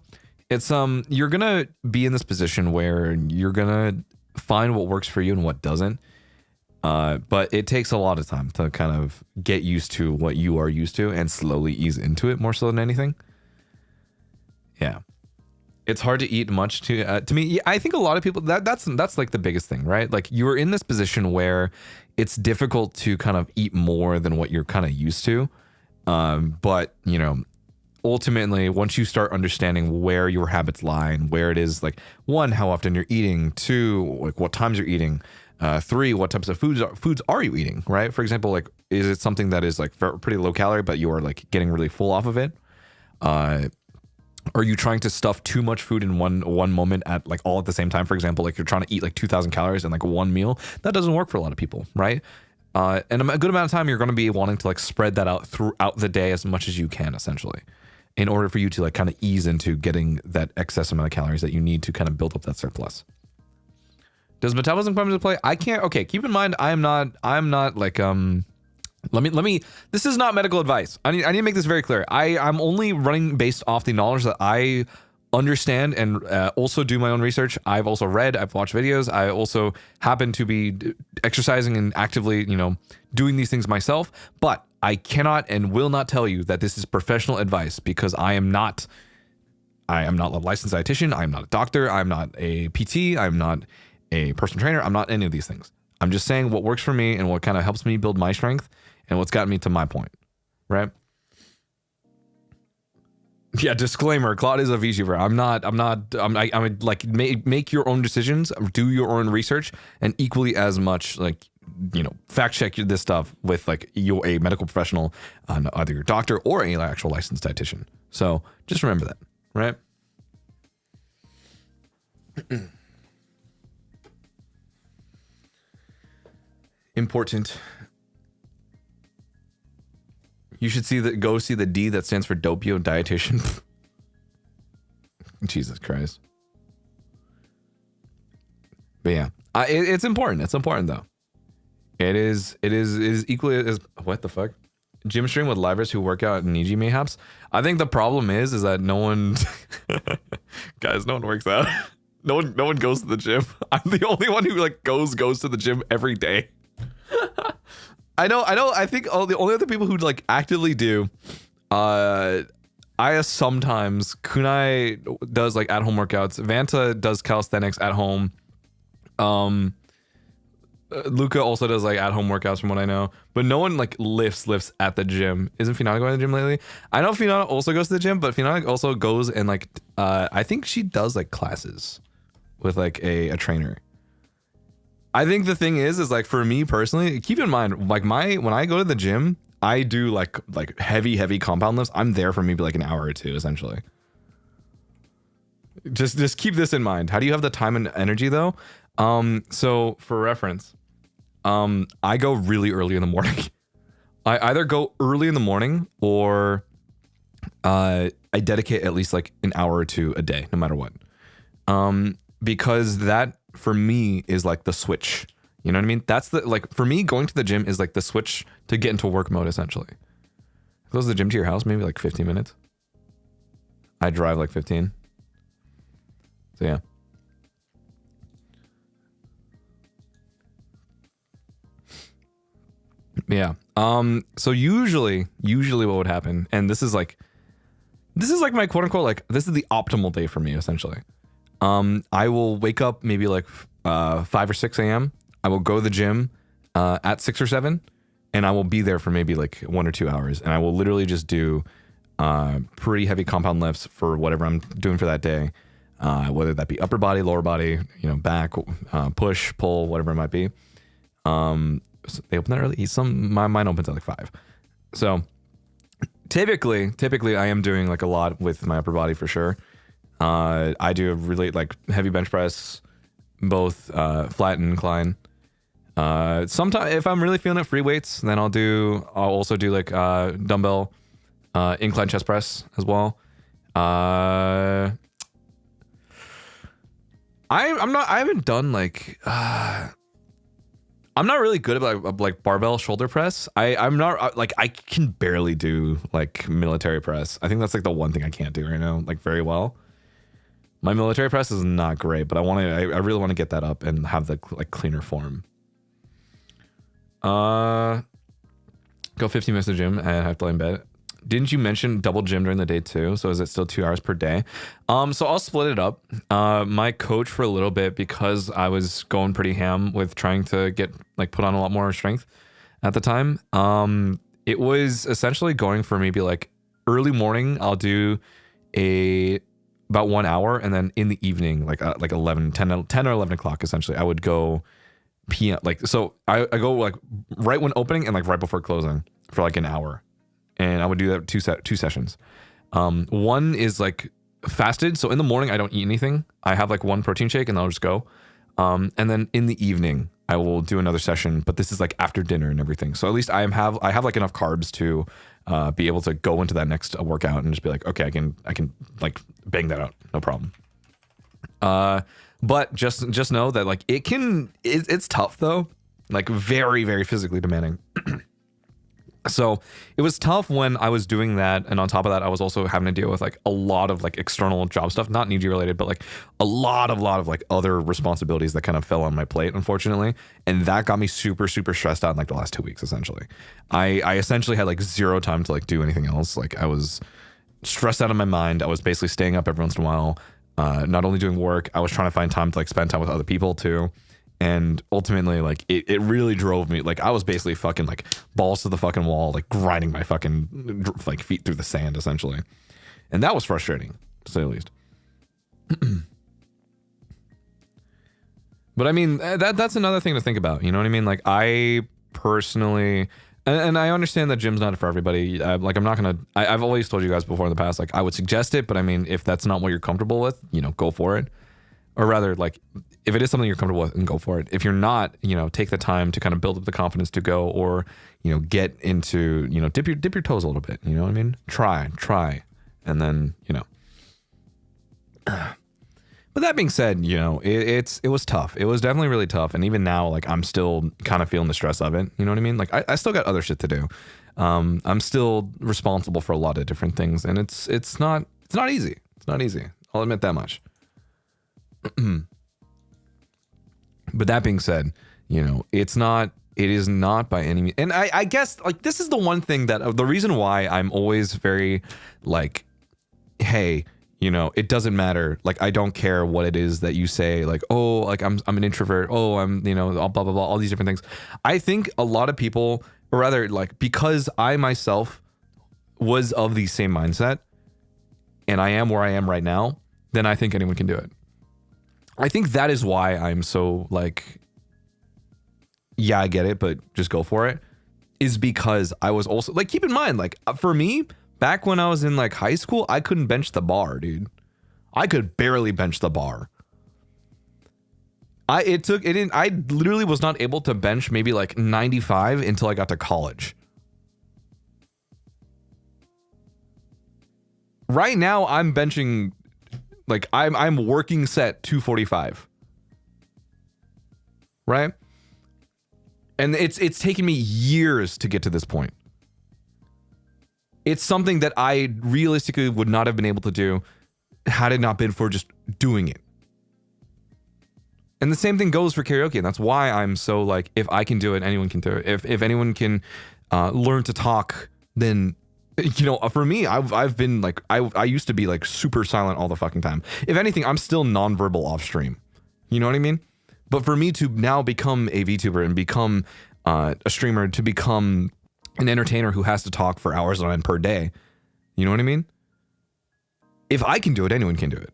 It's you're gonna be in this position where you're gonna find what works for you and what doesn't. But it takes a lot of time to kind of get used to what you are used to and slowly ease into it more so than anything. Yeah. It's hard to eat much to me. I think a lot of people, that's like the biggest thing, right? Like you're in this position where it's difficult to kind of eat more than what you're kind of used to. But you know, ultimately, once you start understanding where your habits lie and where it is, like 1, how often you're eating, 2, like what times you're eating, 3, what types of foods are you eating, right? For example, like, is it something that is like pretty low calorie, but you are like getting really full off of it? Are you trying to stuff too much food in one moment at like all at the same time? For example, like you're trying to eat like 2,000 calories in like one meal. That doesn't work for a lot of people, right? And a good amount of time, you're going to be wanting to like spread that out throughout the day as much as you can, essentially, in order for you to like kind of ease into getting that excess amount of calories that you need to kind of build up that surplus. Does metabolism come into play? I can't. Okay, keep in mind, I'm not like Let me. This is not medical advice. I need to make this very clear. I'm only running based off the knowledge that I understand and also do my own research. I've also read. I've watched videos. I also happen to be exercising and actively, you know, doing these things myself. But I cannot and will not tell you that this is professional advice, because I am not a licensed dietitian. I'm not a doctor. I'm not a PT. I'm not a personal trainer. I'm not any of these things. I'm just saying what works for me and what kind of helps me build my strength and what's gotten me to my point, right? Yeah, disclaimer, Claude is a VTuber. I'm like, make your own decisions, do your own research, and equally as much, like, you know, fact check this stuff with like a medical professional, either your doctor or an actual licensed dietitian. So just remember that, right? Important. You should go see the D that stands for Doppio dietitian. Jesus Christ. But yeah, it's important. It's important though. It is equally as what the fuck. Gym stream with livers who work out in Niji mayhaps. I think the problem is that no one, guys, no one works out. No one goes to the gym. I'm the only one who like goes to the gym every day. I know. I think the only other people who like actively do, Aya sometimes, Kunai does like at home workouts. Vanta does calisthenics at home. Luca also does like at home workouts from what I know, but no one like lifts at the gym. Isn't Finana going to the gym lately? I know Finana also goes to the gym, but Finana also goes and like I think she does like classes with like a trainer. I think the thing is like for me personally, keep in mind like when I go to the gym, I do like heavy compound lifts. I'm there for maybe like an hour or two essentially. Just keep this in mind. How do you have the time and energy though? So for reference, I go really early in the morning. I either go early in the morning or I dedicate at least like an hour or two a day, no matter what. Because that for me is like the switch. You know what I mean? That's the like for me going to the gym is like the switch to get into work mode essentially. Close the gym to your house, maybe like 15 minutes. I drive like 15. So yeah. Yeah. So usually what would happen, and this is like my quote unquote like this is the optimal day for me essentially. I will wake up maybe like 5 or 6 a.m. I will go to the gym at 6 or 7, and I will be there for maybe like 1 or 2 hours, and I will literally just do pretty heavy compound lifts for whatever I'm doing for that day, whether that be upper body, lower body, you know, back, push, pull, whatever it might be. So they open that early. Mine opens at like 5. So typically I am doing like a lot with my upper body for sure. I do a really like heavy bench press, both flat and incline. Sometimes if I'm really feeling it, free weights, then I'll also do like dumbbell incline chest press as well. I haven't done like I'm not really good at like barbell shoulder press. I'm not like I can barely do like military press. I think that's like the one thing I can't do right now, like very well. My military press is not great, but I really want to get that up and have the like cleaner form. Go 15 minutes to the gym and have to lay in bed. Didn't you mention double gym during the day too? So is it still 2 hours per day? So I'll split it up. My coach for a little bit, because I was going pretty ham with trying to get like put on a lot more strength at the time. It was essentially going for maybe like early morning. I'll do about 1 hour, and then in the evening, like 10 or 11 o'clock, essentially, I would go PM. Like so, I go like right when opening and like right before closing for like an hour. And I would do that two sessions. One is like fasted. So in the morning, I don't eat anything. I have like one protein shake and I'll just go. And then in the evening, I will do another session, but this is like after dinner and everything. So at least I have like enough carbs to be able to go into that next workout and just be like, okay, I can like bang that out. No problem. But just know that like it's tough though. Like very, very physically demanding. So it was tough when I was doing that, and on top of that, I was also having to deal with like a lot of like external job stuff, not Niji related, but like a lot of like other responsibilities that kind of fell on my plate, unfortunately, and that got me super stressed out in like the last 2 weeks. Essentially, I essentially had like zero time to like do anything else. Like I was stressed out of my mind. I was basically staying up every once in a while, not only doing work, I was trying to find time to like spend time with other people too. And ultimately, like, it really drove me. Like, I was basically fucking, like, balls to the fucking wall, like, grinding my fucking, like, feet through the sand, essentially. And that was frustrating, to say the least. But, I mean, that's another thing to think about. You know what I mean? Like, I personally... And I understand that gym's not for everybody. Like, I'm not going to... I've always told you guys before in the past, like, I would suggest it, but, I mean, if that's not what you're comfortable with, you know, go for it. Or rather, like... If it is something you're comfortable with, then go for it. If you're not, you know, take the time to kind of build up the confidence to go, or, you know, get into, you know, dip your toes a little bit. You know what I mean? Try, and then, you know. But that being said, you know, it was tough. It was definitely really tough. And even now, like, I'm still kind of feeling the stress of it. You know what I mean? Like, I still got other shit to do. I'm still responsible for a lot of different things, and it's not easy. It's not easy. I'll admit that much. But that being said, you know, it is not by any means. And I guess, like, this is the one thing that the reason why I'm always very like, hey, you know, it doesn't matter. Like, I don't care what it is that you say, like, oh, like I'm an introvert. Oh, I'm, you know, blah, blah, blah, all these different things. I think a lot of people, or rather, like, because I myself was of the same mindset and I am where I am right now, then I think anyone can do it. I think that is why I'm so like, yeah, I get it, but just go for it, is because I was also like, keep in mind, like, for me, back when I was in like high school, I couldn't bench the bar, dude. I could barely bench the bar. I literally was not able to bench maybe like 95 until I got to college. Right now I'm benching, like, I'm working set 245. Right? And it's taken me years to get to this point. It's something that I realistically would not have been able to do had it not been for just doing it. And the same thing goes for karaoke, and that's why I'm so like, if I can do it, anyone can do it. If anyone can learn to talk, then, you know, for me, I've been like, I used to be like super silent all the fucking time. If anything, I'm still nonverbal off stream. You know what I mean? But for me to now become a VTuber and become a streamer, to become an entertainer who has to talk for hours on end per day, you know what I mean? If I can do it, anyone can do it.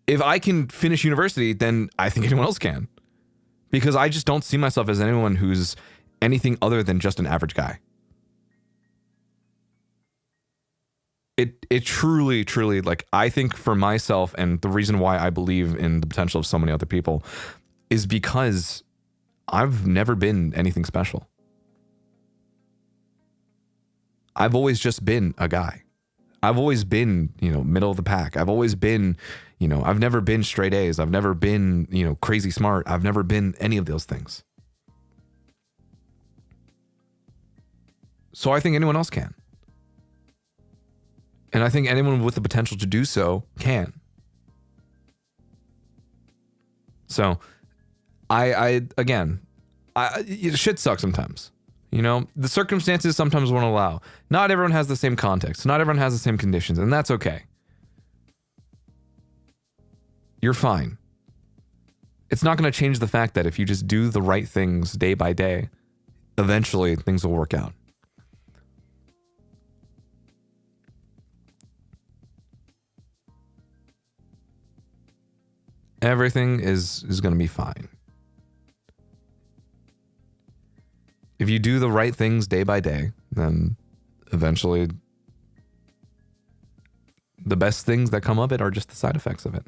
If I can finish university, then I think anyone else can. Because I just don't see myself as anyone who's anything other than just an average guy. It truly, truly, like, I think for myself, and the reason why I believe in the potential of so many other people is because I've never been anything special. I've always just been a guy. I've always been, you know, middle of the pack. I've always been, you know, I've never been straight A's. I've never been, you know, crazy smart. I've never been any of those things. So I think anyone else can. And I think anyone with the potential to do so can. So shit sucks sometimes. You know, the circumstances sometimes won't allow. Not everyone has the same context. Not everyone has the same conditions, and that's okay. You're fine. It's not going to change the fact that if you just do the right things day by day, eventually things will work out. Everything is going to be fine. If you do the right things day by day, then eventually the best things that come of it are just the side effects of it.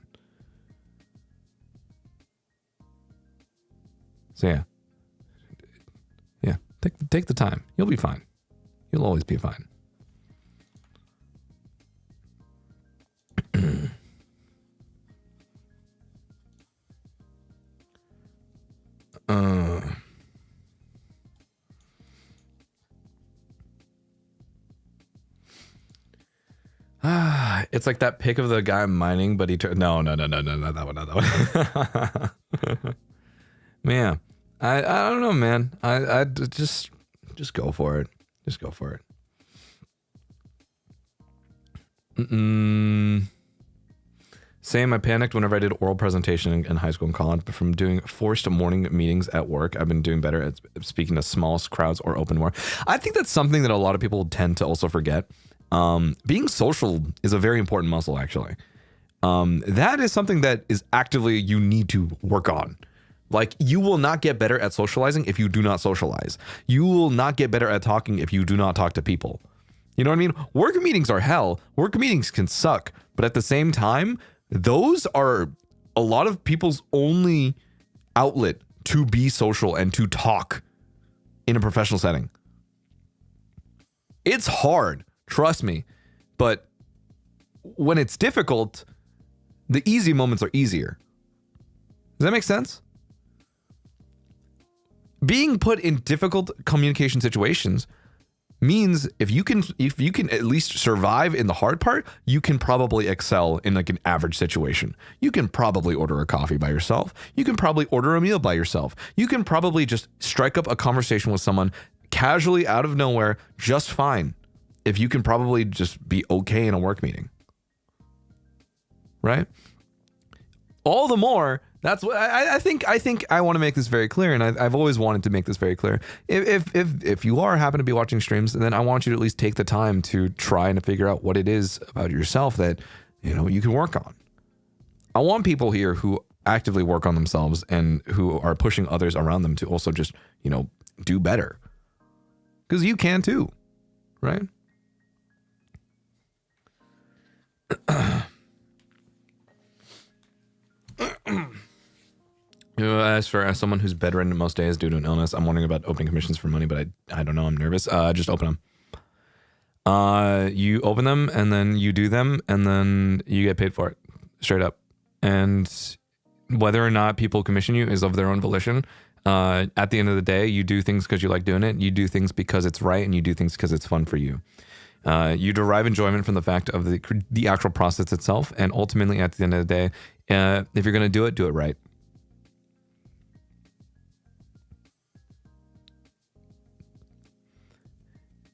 So yeah, take the time. You'll be fine. You'll always be fine. It's like that pic of the guy mining, but he no, not that one. Man, I don't know, man. I just go for it. Just go for it. Same, I panicked whenever I did oral presentation in high school and college, but from doing forced morning meetings at work, I've been doing better at speaking to small crowds or open more. I think that's something that a lot of people tend to also forget. Being social is a very important muscle, actually. That is something that is actively you need to work on. Like, you will not get better at socializing if you do not socialize. You will not get better at talking if you do not talk to people. You know what I mean? Work meetings are hell. Work meetings can suck. But at the same time, those are a lot of people's only outlet to be social and to talk in a professional setting. It's hard. Trust me. But when it's difficult, The easy moments are easier. Does that make sense? Being put in difficult communication situations means if you can at least survive in the hard part, you can probably excel in like an average situation. You can probably order a coffee by yourself. You can probably order a meal by yourself. You can probably just strike up a conversation with someone casually out of nowhere just fine. If you can probably just be okay in a work meeting. Right? All the more, that's what I think I want to make this very clear, and I've always wanted to make this very clear. If you happen to be watching streams, then I want you to at least take the time to try and figure out what it is about yourself that, you know, you can work on. I want people here who actively work on themselves and who are pushing others around them to also just, you know, do better. Because you can too, right? As someone who's bedridden most days due to an illness, I'm wondering about opening commissions for money, but I don't know. I'm nervous. Just open them. You open them and then you do them and then you get paid for it straight up. And whether or not people commission you is of their own volition. At the end of the day, you do things because you like doing it. You do things because it's right, and you do things because it's fun for you. You derive enjoyment from the fact of the actual process itself. And ultimately, at the end of the day, if you're going to do it right.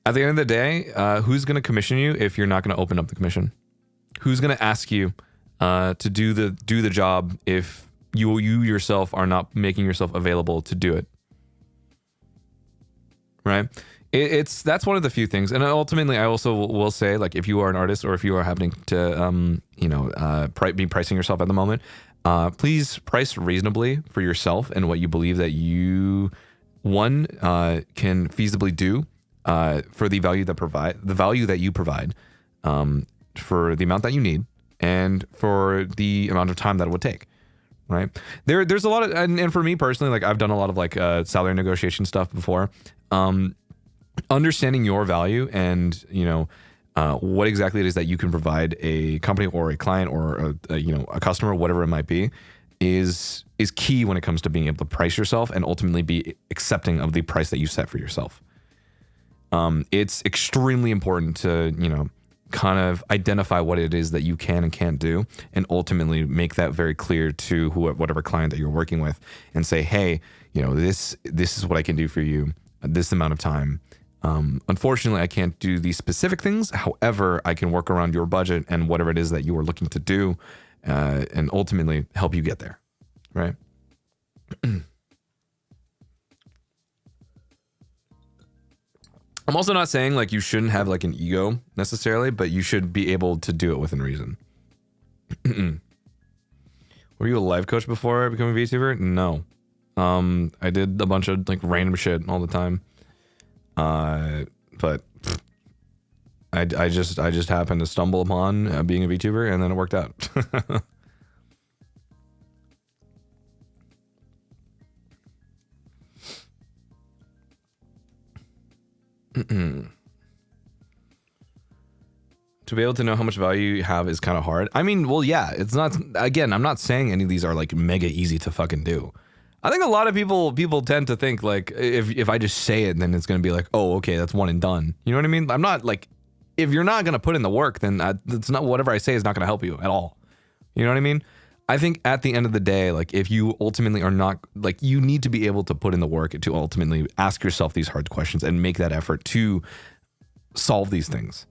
At the end of the day, who's going to commission you if you're not going to open up the commission? Who's going to ask you to do the job if you yourself are not making yourself available to do it? Right? That's one of the few things. And ultimately, I also will say, like, if you are an artist or if you are happening to, be pricing yourself at the moment, please price reasonably for yourself and what you believe that you, can feasibly do. For the value that you provide, for the amount that you need, and for the amount of time that it would take, right? There's a lot of, and for me personally, like I've done a lot of like salary negotiation stuff before. Understanding your value and what exactly it is that you can provide a company or a client or a customer, whatever it might be, is key when it comes to being able to price yourself and ultimately be accepting of the price that you set for yourself. It's extremely important to, kind of identify what it is that you can and can't do, and ultimately make that very clear to whatever client that you're working with, and say, hey, this is what I can do for you, this amount of time. Unfortunately, I can't do these specific things. However, I can work around your budget and whatever it is that you are looking to do, and ultimately help you get there, right? I'm also not saying like you shouldn't have like an ego necessarily, but you should be able to do it within reason. Were you a life coach before becoming a VTuber? No. I did a bunch of like random shit all the time. But I just happened to stumble upon being a VTuber, and then it worked out. To be able to know how much value you have is kind of hard. I mean, well, yeah, it's not, again, I'm not saying any of these are like mega easy to fucking do. I think a lot of people tend to think like, if I just say it, then it's going to be like, oh, okay, that's one and done. You know what I mean? I'm not like, if you're not going to put in the work, then it's not, whatever I say is not going to help you at all. You know what I mean? I think at the end of the day, like if you ultimately are not, like you need to be able to put in the work to ultimately ask yourself these hard questions and make that effort to solve these things,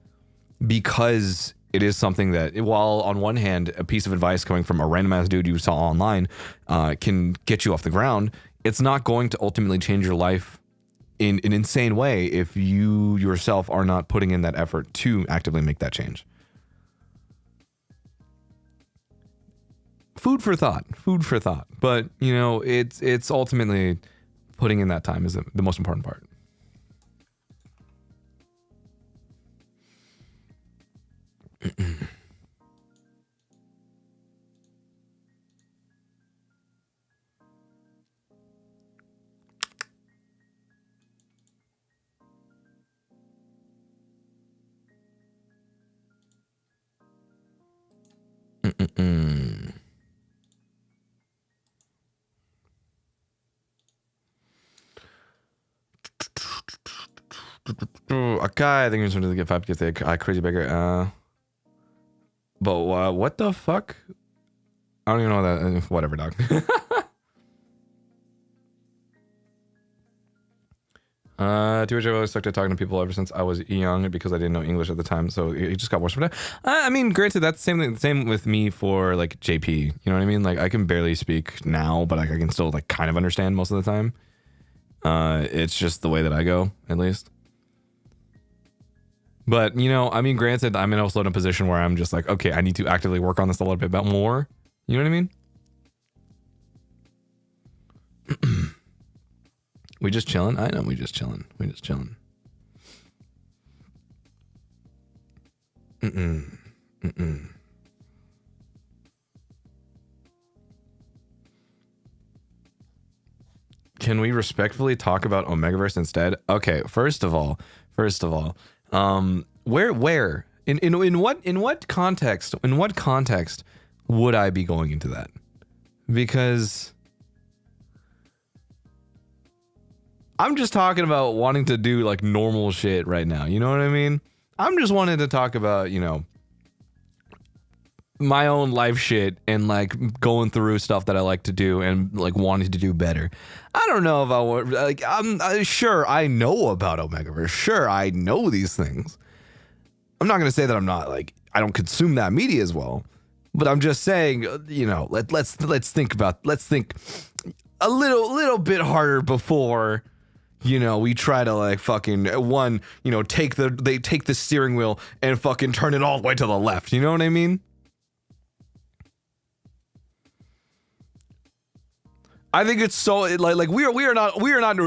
because it is something that, while on one hand, a piece of advice coming from a random ass dude you saw online can get you off the ground, it's not going to ultimately change your life in an insane way if you yourself are not putting in that effort to actively make that change. Food for thought. But, it's ultimately putting in that time is the most important part. A guy, I think he's going to get 5 gifts. Crazy beggar. But what the fuck? I don't even know that. Whatever, dog. To which I've always stuck to talking to people ever since I was young because I didn't know English at the time, so it just got worse from that. I mean, granted, that's the same with me for like JP. You know what I mean? Like I can barely speak now, but like I can still like kind of understand most of the time. It's just the way that I go, at least. But you know, I mean, granted, I'm also in a position where I'm just like, okay, I need to actively work on this a little bit more. You know what I mean? We just chilling? I know we just chilling. We just chilling. Can we respectfully talk about Omegaverse instead? Okay, first of all, where in what context would I be going into that? Because I'm just talking about wanting to do like normal shit right now. You know what I mean? I'm just wanting to talk about, you know, my own life shit and like going through stuff that I like to do and like wanting to do better. I don't know if I want, like, I'm sure I know about Omegaverse. Sure, I know these things. I'm not going to say that I'm not like, I don't consume that media as well, but I'm just saying, you know, let's think a little bit harder before, you know, we try to like fucking you know, take the steering wheel and fucking turn it all the way to the left. You know what I mean? I think it's so like we are not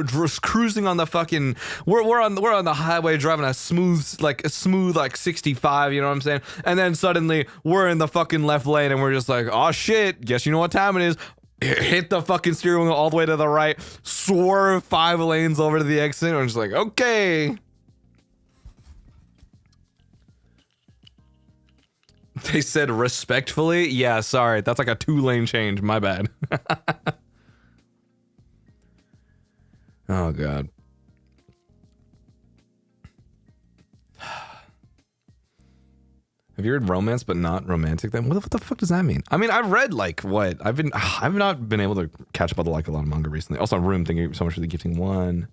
just cruising on the fucking we're on the highway driving a smooth 65, you know what I'm saying? And then suddenly we're in the fucking left lane and we're just like, oh shit, guess you know what time it is. Hit the fucking steering wheel all the way to the right, swerve 5 lanes over to the exit, and I'm just like, okay. They said respectfully? Yeah, sorry. That's like a 2-lane change. My bad. Oh, God. Have you heard romance but not romantic then? What the fuck does that mean? I mean, I've read like what? I've not been able to catch up on like a lot of manga recently. Also, Room, thank you so much for the gifting one.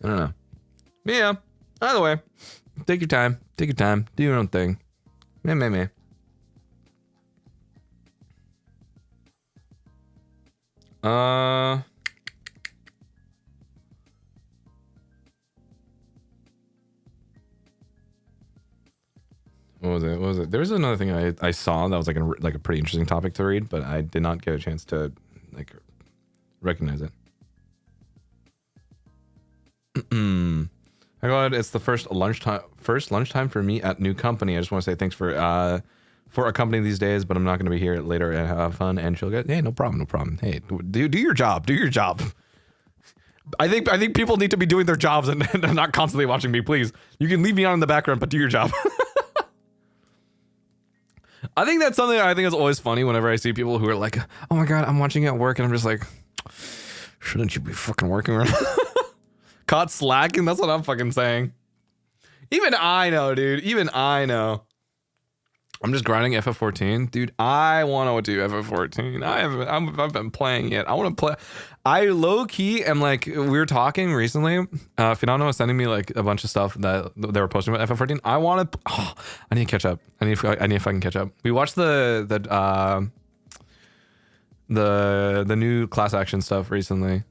I don't know. Yeah. Either way, take your time. Take your time. Do your own thing. Meh. What was it? There was another thing I saw that was like a pretty interesting topic to read, but I did not get a chance to like recognize it. Hi God, it's the first lunchtime for me at new company. I just want to say thanks for accompanying these days, but I'm not going to be here later and have fun and chill. Hey, no problem. Hey, do your job. Do your job. I think people need to be doing their jobs and not constantly watching me, please. You can leave me on in the background, but do your job. I think that's something I think is always funny whenever I see people who are like, oh my God, I'm watching at work, and I'm just like, shouldn't you be fucking working right now? Caught slacking? That's what I'm fucking saying. Even I know, dude. Even I know. I'm just grinding FF14. Dude, I want to do FF14. I've been playing it. I want to play. I low-key am like, we were talking recently. Finano was sending me like a bunch of stuff that they were posting about FF14. I need to catch up. I need to fucking catch up. We watched the new class action stuff recently,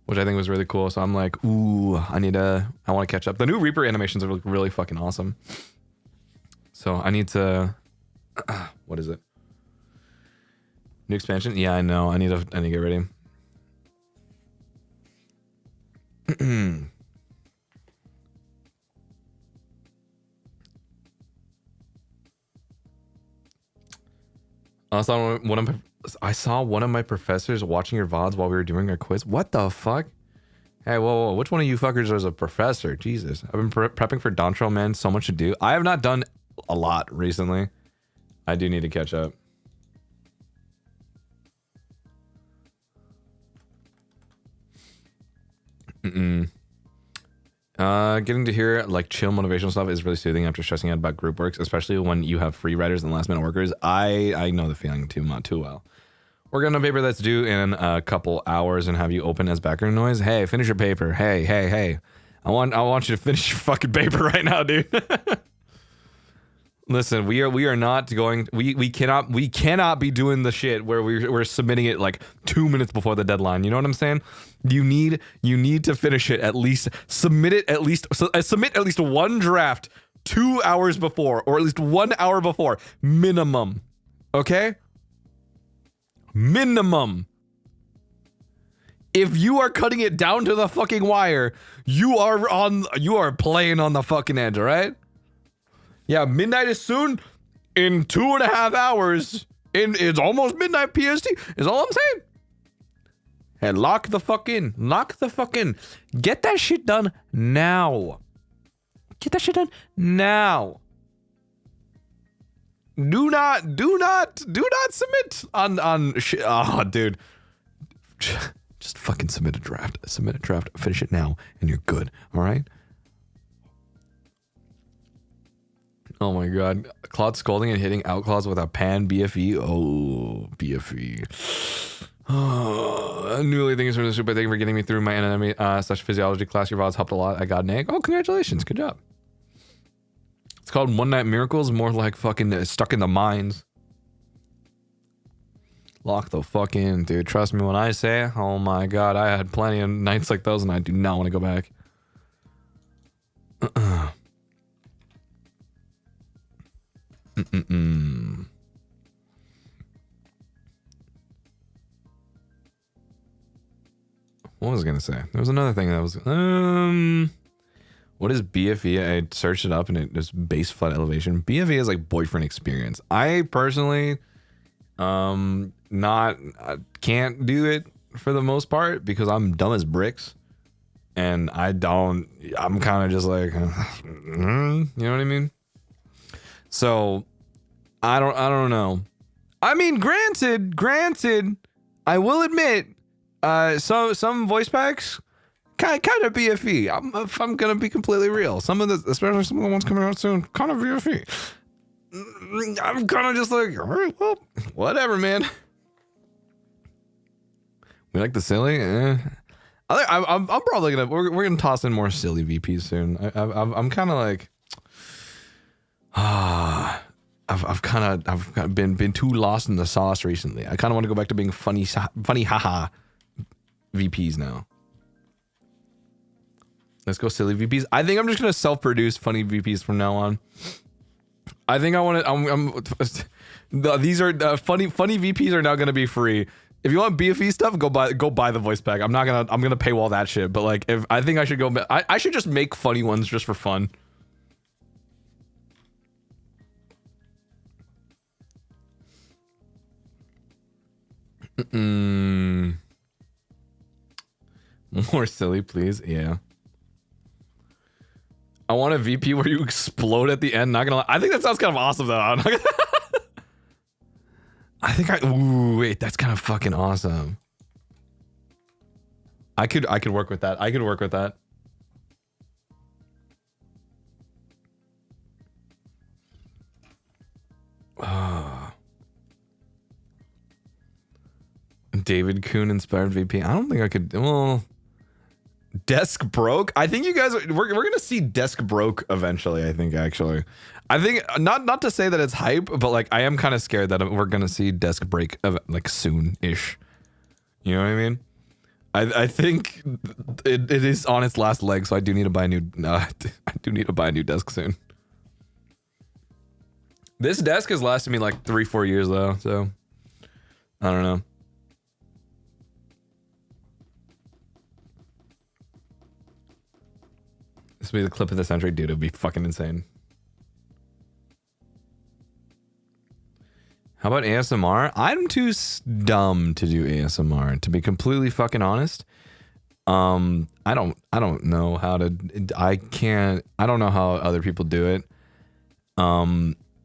which I think was really cool. So I'm like, ooh, I want to catch up. The new Reaper animations are really fucking awesome. So I need to, what is it? New expansion? Yeah, I know. I need to get ready. I saw one of my professors watching your VODs while we were doing our quiz. What the fuck? Hey, whoa, which one of you fuckers is a professor? Jesus. I've been prepping for Dontrell, man. So much to do. I have not done a lot recently. I do need to catch up. Getting to hear like chill motivational stuff is really soothing after stressing out about group works, especially when you have free writers and last minute workers. I know the feeling too well. Work on a paper that's due in a couple hours and have you open as background noise. Hey, finish your paper. Hey. I want you to finish your fucking paper right now, dude. Listen, we are not going. We cannot be doing the shit where we're submitting it like 2 minutes before the deadline. You know what I'm saying? You need to finish it at least. Submit at least one draft 2 hours before, or at least 1 hour before, minimum. Okay? Minimum. If you are cutting it down to the fucking wire, you are playing on the fucking edge, all right? Yeah, midnight is soon. In 2.5 hours, it's almost midnight PST, is all I'm saying. Hey, lock the fuck in. Get that shit done now. Do not submit on shit. Oh, dude. Just fucking submit a draft. Finish it now, and you're good. All right. Oh my god. Claude scolding and hitting OUTCLAWS with a pan BFE. Oh, BFE. Oh, newly thinking sort of super. Thank you for getting me through my anatomy / physiology class. Your VODs helped a lot. I got an egg. Oh, congratulations. Good job. It's called One Night Miracles. More like fucking stuck in the mines. Lock the fuck in, dude. Trust me when I say, oh my god, I had plenty of nights like those and I do not want to go back. What was I gonna say? There was another thing that was what is BFE? I searched it up and it was base flight elevation. BFE is like boyfriend experience. I personally can't do it for the most part because I'm dumb as bricks and I'm kind of just like you know what I mean? So I don't know. I mean, granted, I will admit, some voice packs kind of BFE. If I'm gonna be completely real, especially some of the ones coming out soon, kind of BFE. I'm kind of just like, all right, well, whatever, man. We like the silly. I'm probably gonna we're gonna toss in more silly VPs soon. I'm kind of like, I've been too lost in the sauce recently. I kind of want to go back to being funny haha VPs now. Let's go silly VPs. I think I'm just gonna self-produce funny VPs from now on. I think I want to. These are funny VPs are now gonna be free. If you want BFE stuff, go buy the voice pack. I'm gonna paywall that shit. But like, if I think I should go, I should just make funny ones just for fun. More silly, please. Yeah. I want a VP where you explode at the end. Not gonna lie. I think that sounds kind of awesome though. Ooh, wait, that's kind of fucking awesome. I could work with that. David Kuhn inspired VP. I don't think I could. Well, desk broke. I think you guys we're gonna see desk broke eventually. I think actually. I think not to say that it's hype, but like I am kind of scared that we're gonna see desk break like soon-ish. You know what I mean? I think it is on its last leg, so I do need to buy a new. I do need to buy a new desk soon. This desk has lasted me like 3-4 years though, so I don't know. This will be the clip of the century, dude. It'd be fucking insane. How about ASMR? I'm too dumb to do ASMR, to be completely fucking honest. I don't know how to. I don't know how other people do it.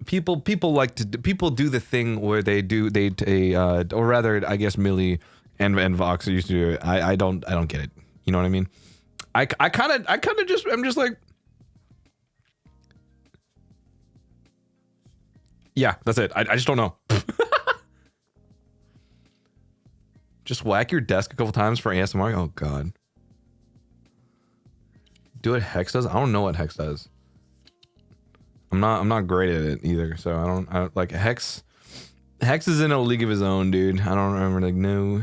People like to. People do the thing where or rather, I guess Millie and Vox used to do it. I don't get it. You know what I mean? I kind of just, I'm just like, yeah, that's it. I just don't know. Just whack your desk a couple times for ASMR. Oh God. Do what Hex does? I don't know what Hex does. I'm not great at it either. So I don't like Hex. Hex is in a league of his own, dude. I don't remember, like, no.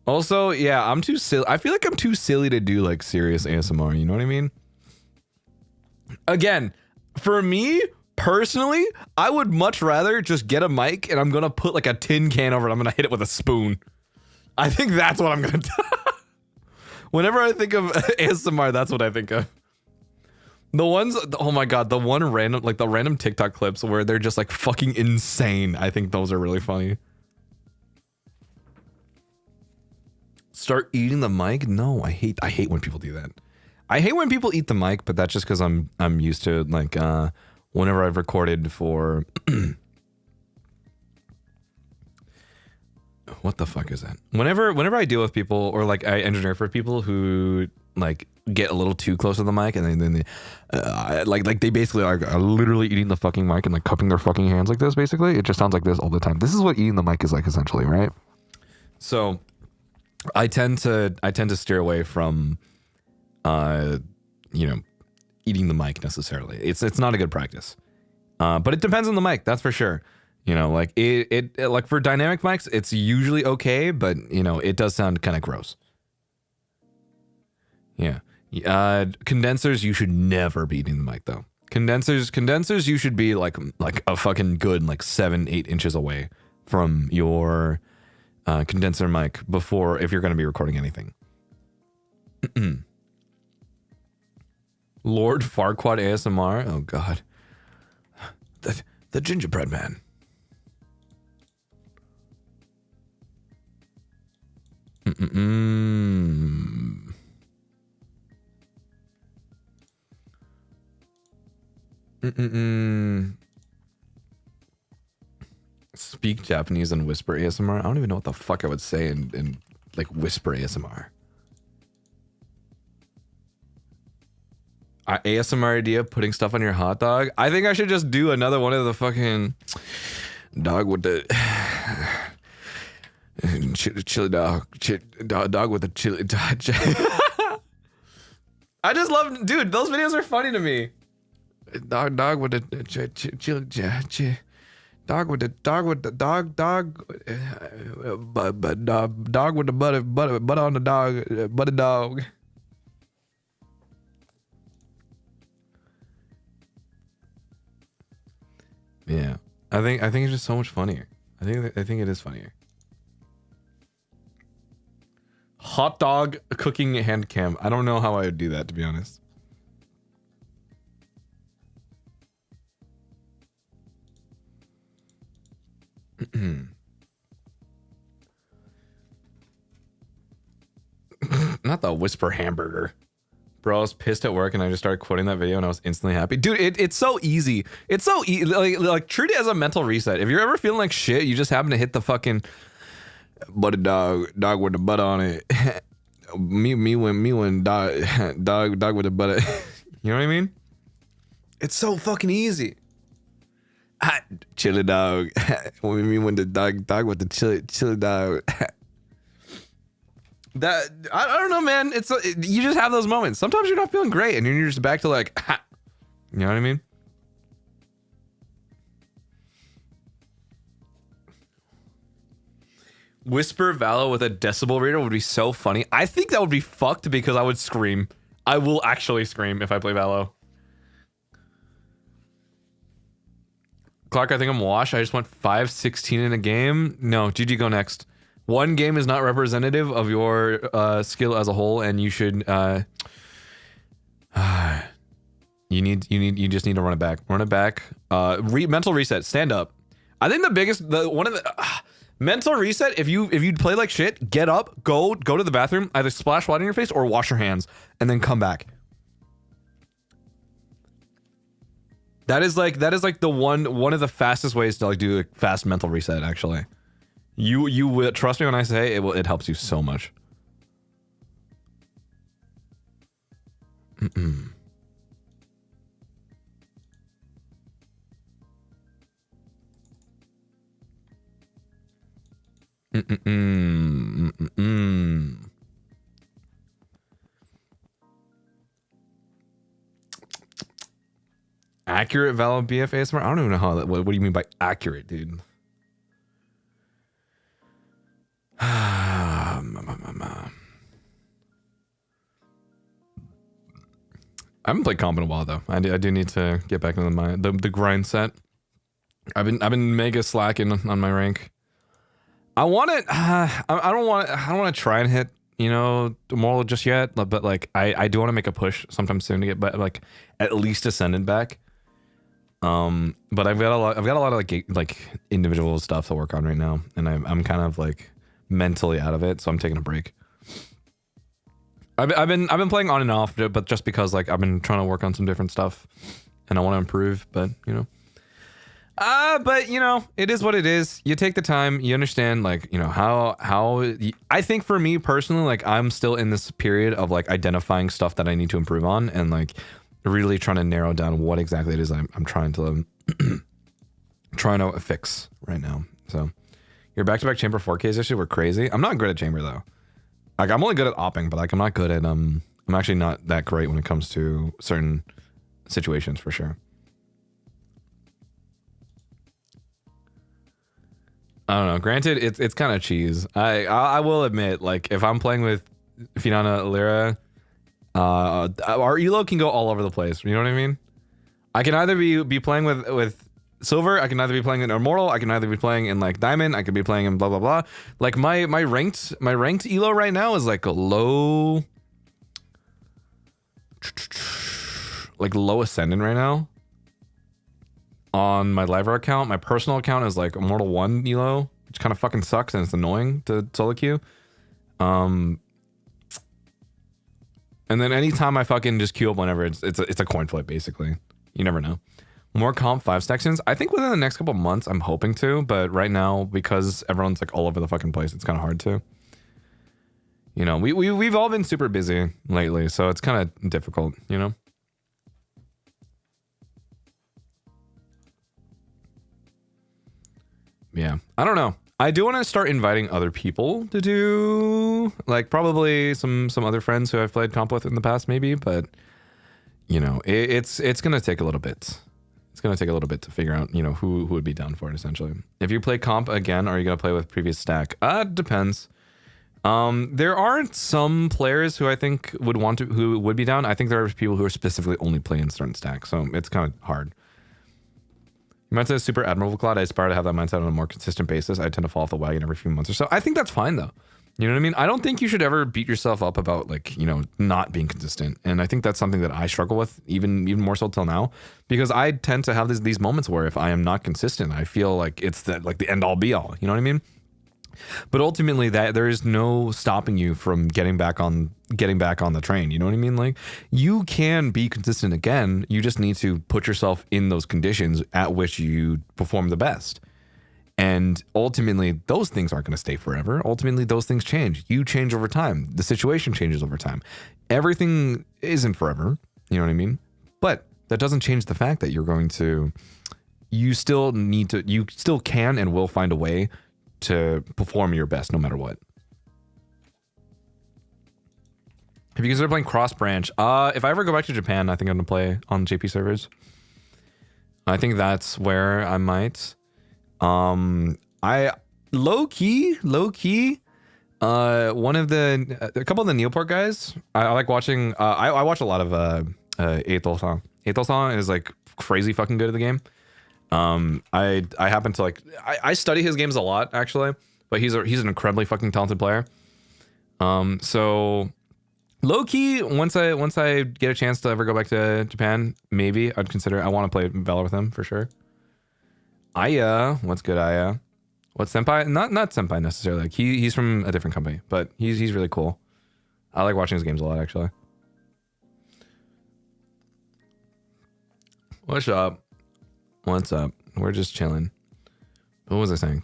Also, yeah, I'm too silly. I feel like I'm too silly to do like serious ASMR. You know what I mean? Again, for me personally, I would much rather just get a mic and I'm gonna put like a tin can over it. I'm gonna hit it with a spoon. I think that's what I'm gonna do. Whenever I think of ASMR, that's what I think of. The ones, oh my God, the random TikTok clips where they're just like fucking insane. I think those are really funny. Start eating the mic? No, I hate when people do that. I hate when people eat the mic, but that's just because I'm used to it. Like whenever I've recorded for what the fuck is that? Whenever I deal with people or like I engineer for people who like get a little too close to the mic and then they, like they basically are literally eating the fucking mic and like cupping their fucking hands like this. Basically, it just sounds like this all the time. This is what eating the mic is like, essentially, right? So I tend to steer away from you know, eating the mic necessarily. It's not a good practice. But it depends on the mic, that's for sure. You know, like it like for dynamic mics, it's usually okay, but you know, it does sound kind of gross. Yeah. Condensers, you should never be eating the mic though. Condensers, you should be like a fucking good like 7-8 inches away from your condenser mic before, if you're going to be recording anything. Lord Farquaad ASMR. Oh God. The gingerbread man. Speak Japanese and whisper ASMR. I don't even know what the fuck I would say in like whisper ASMR. ASMR idea, putting stuff on your hot dog. I think I should just do another one of the fucking dog with the chili dog, dog with the chili dog. I just love, dude, those videos are funny to me. Dog with the chili, dog with the dog with the dog with the butter on the dog, butter dog. Yeah, I think it's just so much funnier. I think it is funnier. Hot dog cooking hand cam. I don't know how I would do that, to be honest. Not the whisper hamburger. Bro, I was pissed at work and I just started quoting that video and I was instantly happy. Dude, it's so easy. It's so easy. Like treat it as a mental reset. If you're ever feeling like shit, you just happen to hit the fucking butter dog with the butter on it. me when dog with the butter. You know what I mean? It's so fucking easy. Chili dog. Me when the dog with the chili dog. That I don't know, man. You just have those moments. Sometimes you're not feeling great, and you're just back to like, you know what I mean? Whisper Valo with a decibel reader would be so funny. I think that would be fucked because I would scream. I will actually scream if I play Valo. Clark, I think I'm washed. I just went 5-16 in a game. No, GG, go next. One game is not representative of your skill as a whole, and you should you just need to run it back. Run it back. Mental reset. Stand up. I think one of the mental reset. If you play like shit, get up, go to the bathroom, either splash water in your face or wash your hands, and then come back. That is like the one of the fastest ways to like do a fast mental reset. Actually. You will trust me when I say it helps you so much. Accurate valid BF ASMR? I don't even know how that. What do you mean by accurate, dude? I haven't played comp in a while though. I do need to get back into the grind set. I've been mega slacking on my rank. I want it. I don't want to try and hit, you know, Immortal just yet. But like I do want to make a push sometime soon to get back, like at least Ascendant back. But I've got a lot of like individual stuff to work on right now, and I'm kind of like mentally out of it, so I'm taking a break. I've been playing on and off, but just because like I've been trying to work on some different stuff, and I want to improve. But you know, it is what it is. You take the time, you understand, like, you know, how I think for me personally, like I'm still in this period of like identifying stuff that I need to improve on, and like really trying to narrow down what exactly it is I'm trying to fix right now. So your back-to-back chamber 4Ks issue were crazy. I'm not good at chamber though. Like I'm only good at opping, but like I'm not good at I'm actually not that great when it comes to certain situations for sure. I don't know. Granted, it's kind of cheese. I will admit, like if I'm playing with Finana Lyra, our elo can go all over the place. You know what I mean? I can either be playing with silver. I can either be playing in immortal. I can either be playing in like diamond. I could be playing in blah blah blah. Like my ranked elo right now is like a low ascendant right now. On my live account, my personal account is like Immortal 1 elo, which kind of fucking sucks and it's annoying to solo queue. And then anytime I fucking just queue up whenever, it's a coin flip basically. You never know. More comp 5 sections. I think within the next couple months I'm hoping to, but right now because everyone's like all over the fucking place, it's kind of hard to. You know, we've all been super busy lately, so it's kind of difficult, you know. Yeah, I don't know. I do want to start inviting other people to do, like probably some other friends who I've played comp with in the past, maybe. But you know, it's gonna take a little bit. It's gonna take a little bit to figure out, you know, who would be down for it. Essentially, if you play comp again, are you gonna play with previous stack? Depends. There aren't some players who I think who would be down. I think there are people who are specifically only playing certain stacks, so it's kind of hard. Your mindset is super admirable, Claude. I aspire to have that mindset on a more consistent basis. I tend to fall off the wagon every few months or so. I think that's fine though. You know what I mean? I don't think you should ever beat yourself up about like, you know, not being consistent. And I think that's something that I struggle with even more so till now, because I tend to have these moments where if I am not consistent, I feel like it's the end all be all. You know what I mean? But ultimately, that there is no stopping you from getting back on the train. You know what I mean? Like you can be consistent again. You just need to put yourself in those conditions at which you perform the best. And ultimately, those things aren't going to stay forever. Ultimately, those things change. You change over time. The situation changes over time. Everything isn't forever. You know what I mean? But that doesn't change the fact that you still can and will find a way to perform your best no matter what. If you consider playing cross branch, if I ever go back to Japan, I think I'm gonna play on JP servers. I think that's where I might. I low key. A couple of the Neoport guys. I like watching. I watch a lot of Aethelson. Aethelson is like crazy fucking good at the game. I happen to like I study his games a lot actually, but he's an incredibly fucking talented player. So low key, once I get a chance to ever go back to Japan, maybe I'd consider. I want to play Valor with him for sure. Aya, what's good, Aya? What's Senpai? Not Senpai necessarily. Like he's from a different company, but he's really cool. I like watching his games a lot actually. What's up? What's up? We're just chilling. What was I saying?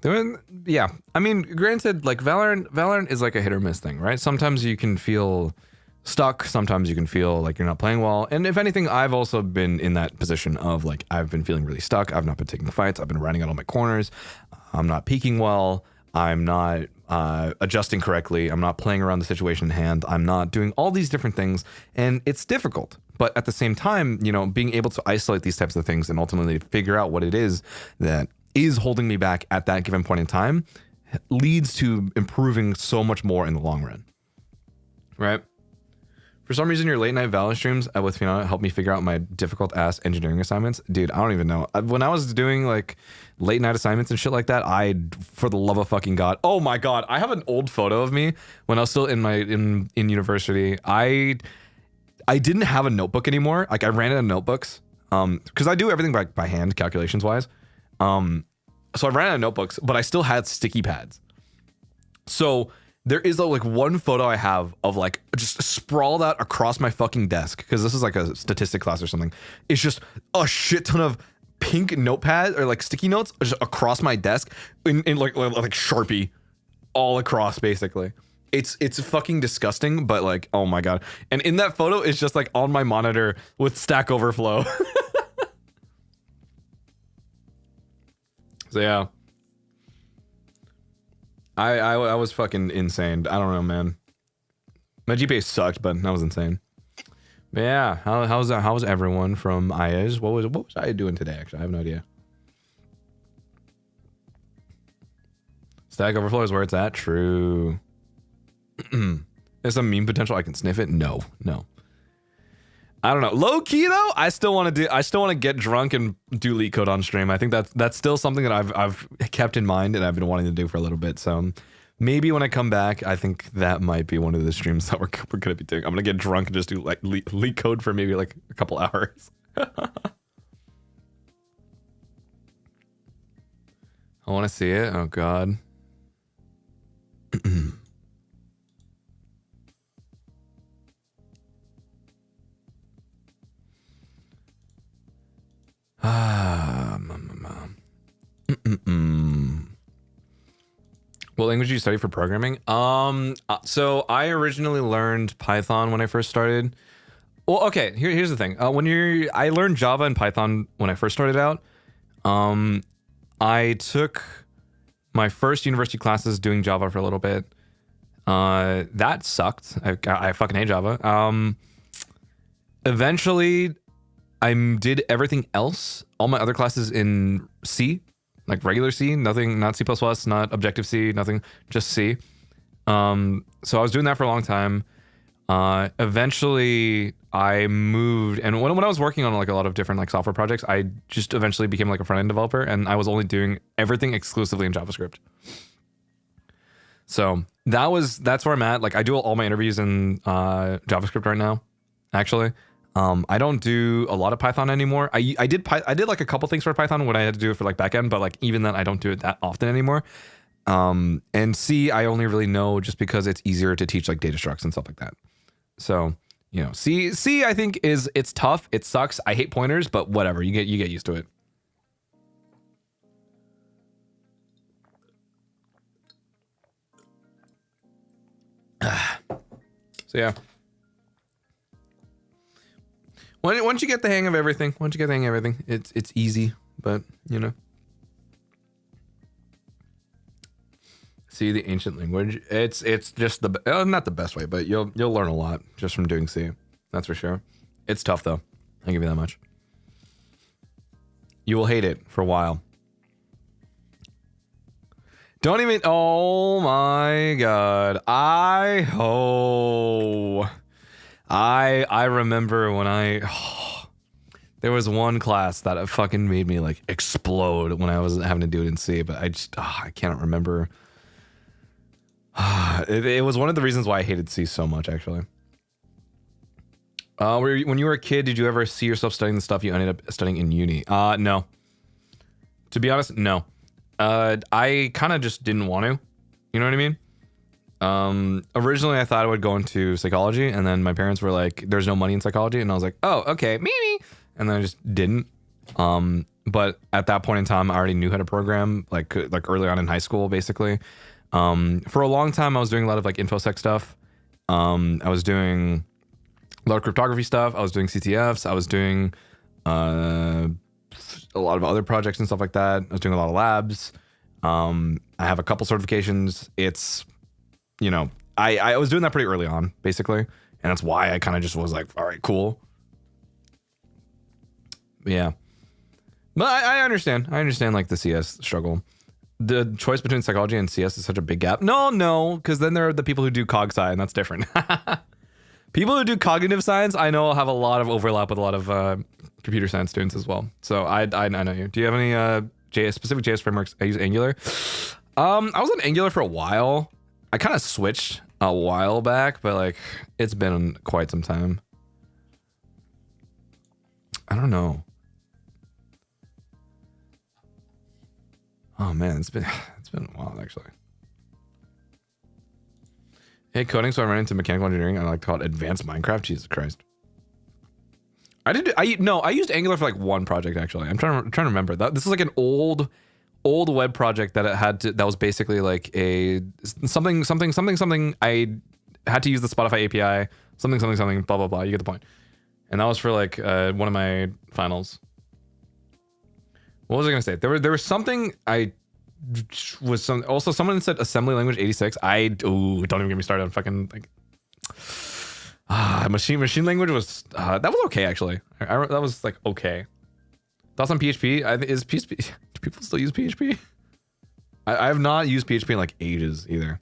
Yeah, I mean, granted, like Valorant is like a hit or miss thing, right? Sometimes you can feel stuck. Sometimes you can feel like you're not playing well. And if anything, I've also been in that position of like, I've been feeling really stuck. I've not been taking the fights. I've been running out on my corners. I'm not peaking well. I'm not adjusting correctly. I'm not playing around the situation in hand. I'm not doing all these different things. And it's difficult. But at the same time, you know, being able to isolate these types of things and ultimately figure out what it is that is holding me back at that given point in time leads to improving so much more in the long run. Right? For some reason, your late night Valor streams with Fiona helped me figure out my difficult ass engineering assignments. Dude, I don't even know. When I was doing like late night assignments and shit like that, for the love of fucking God, oh my God, I have an old photo of me when I was still in university. I didn't have a notebook anymore. Like I ran out of notebooks because I do everything by hand, calculations wise. So I ran out of notebooks, but I still had sticky pads. So there is like one photo I have of like just sprawled out across my fucking desk, because this is like a statistic class or something. It's just a shit ton of pink notepad or like sticky notes just across my desk in like Sharpie all across basically. It's fucking disgusting, but like, oh my God. And in that photo, it's just like on my monitor with Stack Overflow. So yeah. I was fucking insane. I don't know, man. My GPA sucked, but that was insane. But yeah, how's everyone from IES? What was I doing today? Actually, I have no idea. Stack Overflow is where it's at. True. There's some meme potential. I can sniff it. No. I don't know. Low key though, I still want to get drunk and do leak code on stream. I think that's still something that I've kept in mind and I've been wanting to do for a little bit. So maybe when I come back, I think that might be one of the streams that we're gonna be doing. I'm gonna get drunk and just do like leak code for maybe like a couple hours. I want to see it. Oh God. What language did you study for programming? So I originally learned Python when I first started. Well, okay, here's the thing. I learned Java and Python when I first started out. I took my first university classes doing Java for a little bit. That sucked. I fucking hate Java. Eventually, I did everything else, all my other classes in C, like regular C, nothing, not C++, not Objective-C, nothing, just C. So I was doing that for a long time. Eventually I moved, and when I was working on like a lot of different like software projects, I just eventually became like a front-end developer, and I was only doing everything exclusively in JavaScript. So that's where I'm at. Like I do all my interviews in JavaScript right now, actually. I don't do a lot of Python anymore. I did like a couple things for Python when I had to do it for like backend, but like even then I don't do it that often anymore. And C I only really know just because it's easier to teach like data structs and stuff like that. So, you know, C I think it's tough. It sucks. I hate pointers, but whatever. You get used to it. So yeah. Once you get the hang of everything, it's easy, but you know. See, the ancient language, it's just not the best way, but you'll learn a lot just from doing C. That's for sure. It's tough though. I'll give you that much. You will hate it for a while. Don't even, oh my God. I remember when there was one class that fucking made me like explode when I was having to do it in C, but I can't remember. It was one of the reasons why I hated C so much, actually. When you were a kid, did you ever see yourself studying the stuff you ended up studying in uni? No. To be honest, no. I kind of just didn't want to. You know what I mean? Originally I thought I would go into psychology, and then my parents were like, there's no money in psychology, and I was like, oh, okay, maybe. And then I just didn't. But at that point in time, I already knew how to program, like early on in high school, basically. For a long time, I was doing a lot of like InfoSec stuff. I was doing a lot of cryptography stuff. I was doing CTFs. I was doing a lot of other projects and stuff like that. I was doing a lot of labs. I have a couple certifications. It's, you know, I was doing that pretty early on, basically. And that's why I kind of just was like, all right, cool. Yeah. But I understand. I understand like the CS struggle. The choice between psychology and CS is such a big gap. No, because then there are the people who do cog sci, and that's different. People who do cognitive science, I know, have a lot of overlap with a lot of computer science students as well. So I know you. Do you have any specific JS frameworks? I use Angular. I was on Angular for a while. I kind of switched a while back, but like it's been quite some time. I don't know. Oh man, it's been a while actually. Hey, coding. So I ran into mechanical engineering. I like to call it advanced Minecraft. Jesus Christ. I used Angular for like one project actually. I'm trying to remember that. This is like an old web project that that was basically like a something. I had to use the Spotify API. Something. Blah blah blah. You get the point. And that was for like one of my finals. What was I gonna say? There was something also someone said assembly language 86. Don't even get me started on fucking like machine language was that was okay actually. That was like okay. Thoughts on PHP? Is PHP do people still use PHP? I have not used PHP in like ages either.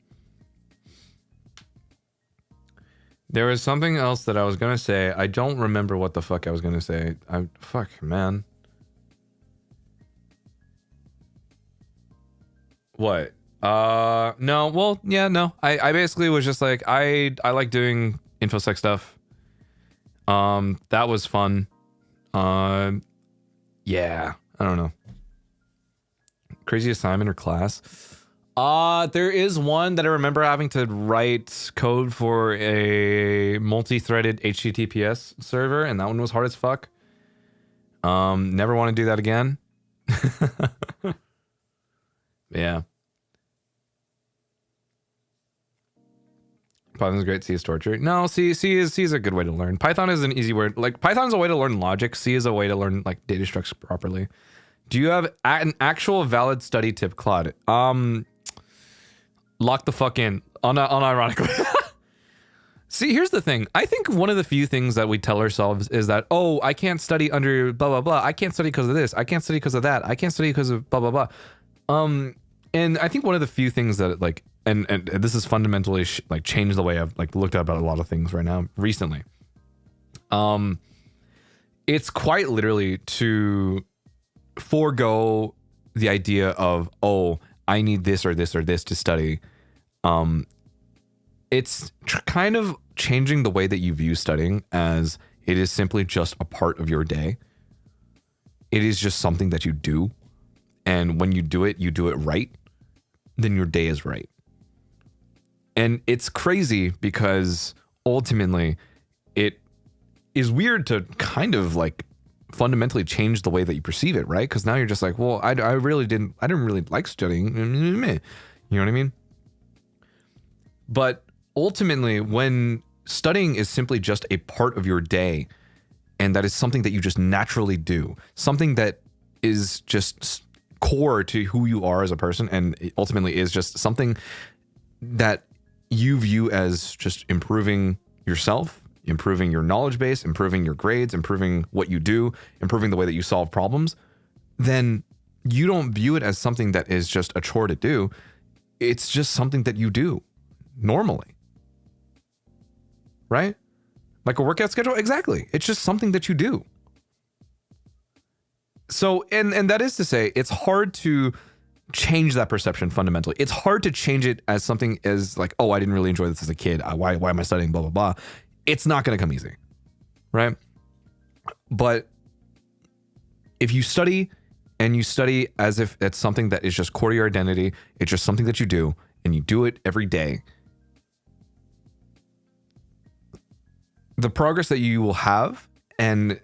There was something else that I was gonna say. I don't remember what the fuck I was gonna say. Fuck man. What? No, well, yeah, no. I basically was just like, I like doing infosec stuff. That was fun. Yeah, I don't know. Crazy assignment or class? There is one that I remember having to write code for a multi-threaded HTTPS server, and that one was hard as fuck. Never want to do that again. Yeah. Python's great. C is torture. No, C is a good way to learn. Python is an easy word. Like Python is a way to learn logic. C is a way to learn like data structures properly. Do you have an actual valid study tip, Claude? Lock the fuck in. Unironically. See, here's the thing. I think one of the few things that we tell ourselves is that, oh, I can't study under blah blah blah. I can't study because of this. I can't study because of that. I can't study because of blah blah blah. And I think one of the few things that like, and this has fundamentally like changed the way I've like looked at about a lot of things right now recently. It's quite literally to forego the idea of, oh, I need this or this or this to study. It's kind of changing the way that you view studying as it is simply just a part of your day. It is just something that you do. And when you do it right, then your day is right. And it's crazy because ultimately it is weird to kind of like fundamentally change the way that you perceive it, right? Because now you're just like, well, I didn't really like studying. You know what I mean? But ultimately, when studying is simply just a part of your day, and that is something that you just naturally do, something that is just core to who you are as a person, and it ultimately is just something that you view as just improving yourself, improving your knowledge base, improving your grades, improving what you do, improving the way that you solve problems, then you don't view it as something that is just a chore to do. It's just something that you do normally. Right? Like a workout schedule? Exactly. It's just something that you do. So, and that is to say, it's hard to change that perception fundamentally. It's hard to change it as something as like, oh, I didn't really enjoy this as a kid. Why am I studying? Blah, blah, blah. It's not going to come easy. Right? But if you study and you study as if it's something that is just core to your identity, it's just something that you do and you do it every day, the progress that you will have and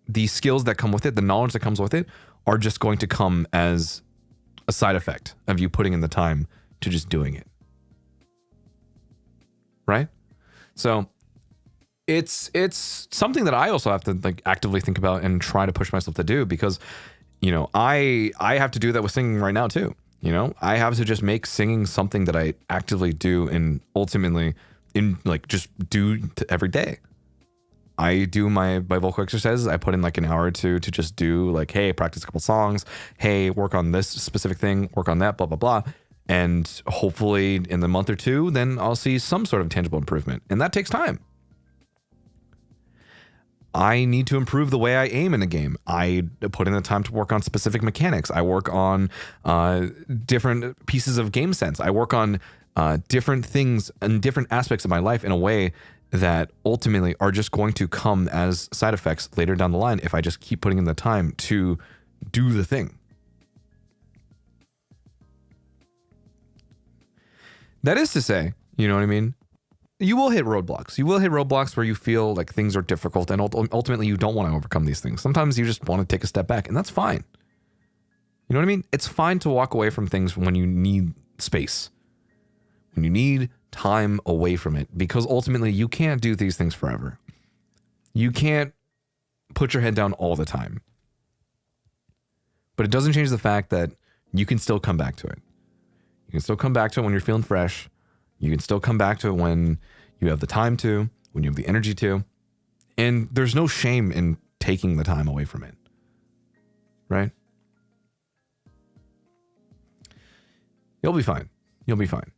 the skills that come with it, the knowledge that comes with it, are just going to come as a side effect of you putting in the time to just doing it. Right? So it's something that I also have to like actively think about and try to push myself to do, because you know, I have to do that with singing right now too. You know, I have to just make singing something that I actively do and ultimately in like just do every day. I do my vocal exercises. I put in like an hour or two to just do like, hey, practice a couple songs. Hey, work on this specific thing, work on that, blah, blah, blah. And hopefully in the month or two, then I'll see some sort of tangible improvement. And that takes time. I need to improve the way I aim in a game. I put in the time to work on specific mechanics. I work on different pieces of game sense. I work on different things and different aspects of my life in a way that ultimately are just going to come as side effects later down the line if I just keep putting in the time to do the thing. That is to say, you know what I mean? You will hit roadblocks. You will hit roadblocks where you feel like things are difficult and ultimately you don't want to overcome these things. Sometimes you just want to take a step back, and that's fine. You know what I mean? It's fine to walk away from things when you need space, when you need time away from it, because ultimately you can't do these things forever. You can't put your head down all the time. But it doesn't change the fact that you can still come back to it. You can still come back to it when you're feeling fresh. You can still come back to it when you have the time to, when you have the energy to. And there's no shame in taking the time away from it. Right? You'll be fine. You'll be fine.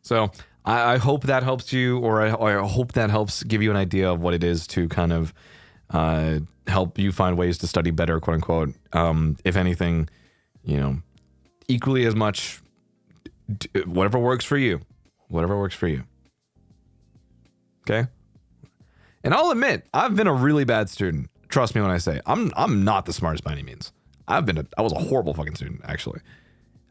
So I hope that helps you, or I hope that helps give you an idea of what it is to kind of help you find ways to study better, quote unquote. If anything, you know, equally as much, whatever works for you, whatever works for you. Okay. And I'll admit, I've been a really bad student. Trust me when I say I'm not the smartest by any means. I was a horrible fucking student, actually.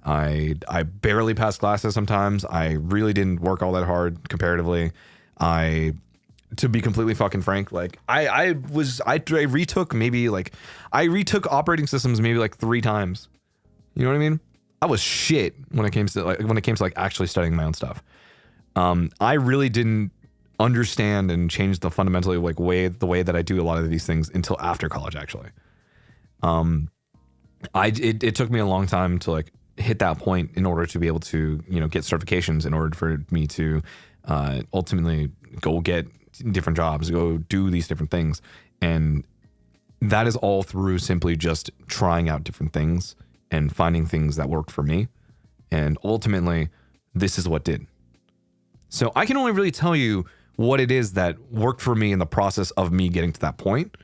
I barely passed classes sometimes. I really didn't work all that hard comparatively. To be completely fucking frank, like I retook operating systems maybe like 3 times. You know what I mean? I was shit when it came to actually studying my own stuff. I really didn't understand and change the fundamentally like the way that I do a lot of these things until after college, actually. It took me a long time to like hit that point in order to be able to, you know, get certifications in order for me to ultimately go get different jobs, go do these different things. And that is all through simply just trying out different things and finding things that worked for me. And ultimately, this is what did. So I can only really tell you what it is that worked for me in the process of me getting to that point.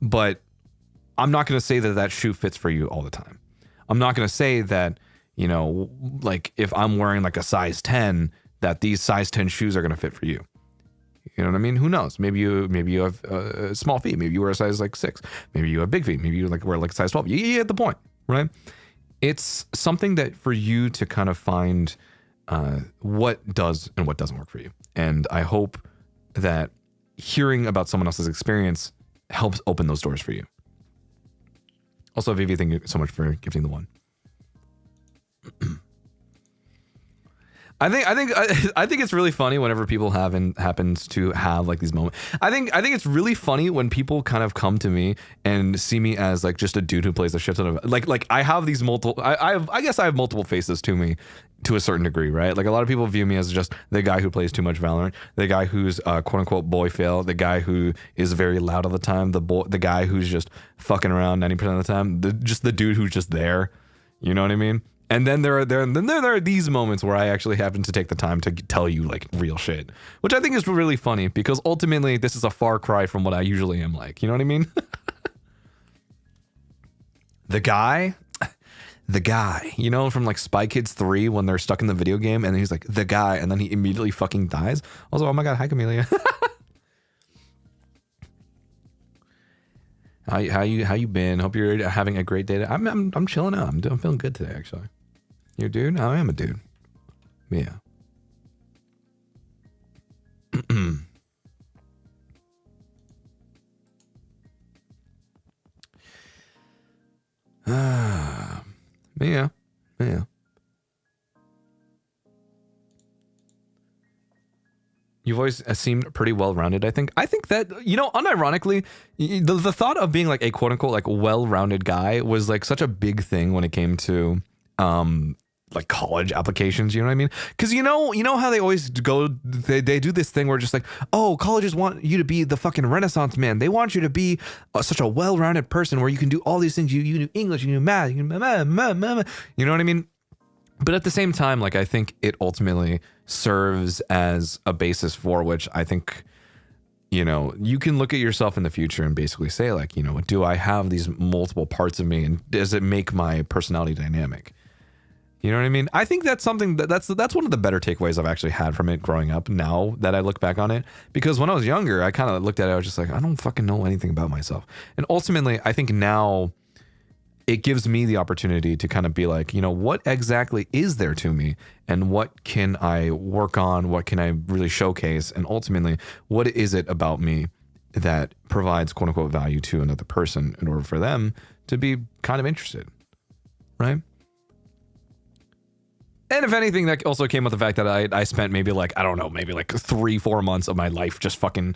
But I'm not going to say that shoe fits for you all the time. I'm not going to say that, you know, like if I'm wearing like a size 10, that these size 10 shoes are going to fit for you. You know what I mean? Who knows? Maybe you have small feet. Maybe you wear a size like 6. Maybe you have big feet. Maybe you like wear like a size 12. You get the point, right? It's something that for you to kind of find what does and what doesn't work for you. And I hope that hearing about someone else's experience helps open those doors for you. Also, Vivi, thank you so much for gifting the 1. I think it's really funny whenever people happens to have like these moments. I think it's really funny when people kind of come to me and see me as like just a dude who plays a shit ton of like I have these multiple. I guess I have multiple faces to me to a certain degree, right? Like a lot of people view me as just the guy who plays too much Valorant, the guy who's quote unquote boy fail, the guy who is very loud all the time, the guy who's just fucking around 90% of the time, just the dude who's just there. You know what I mean? And then there are these moments where I actually happen to take the time to tell you like real shit, which I think is really funny because ultimately this is a far cry from what I usually am like. You know what I mean? The guy, you know, from like Spy Kids 3 when they're stuck in the video game and he's like, the guy, and then he immediately fucking dies. Also, oh my God, hi Camellia. How you been? Hope you're having a great day. I'm chilling out. I'm feeling good today, actually. You're a dude? I am a dude. Yeah. Yeah. You've always seemed pretty well-rounded, I think. I think that, unironically, the thought of being like a quote-unquote like well-rounded guy was like such a big thing when it came to like college applications, you know what I mean? Because you know how they always go, they do this thing where just like, oh, colleges want you to be the fucking Renaissance man. They want you to be such a well-rounded person where you can do all these things. You do English, you do math, you know what I mean? But at the same time, like, I think it ultimately serves as a basis for which I think, you can look at yourself in the future and basically say, like, do I have these multiple parts of me, and does it make my personality dynamic? You know what I mean? I think that's something that's one of the better takeaways I've actually had from it growing up now that I look back on it. Because when I was younger, I kind of looked at it, I was just like, I don't fucking know anything about myself. And ultimately, I think now it gives me the opportunity to kind of be like, what exactly is there to me, and what can I work on? What can I really showcase? And ultimately, what is it about me that provides quote unquote value to another person in order for them to be kind of interested, right? And if anything, that also came with the fact that I spent maybe like 3-4 months of my life just fucking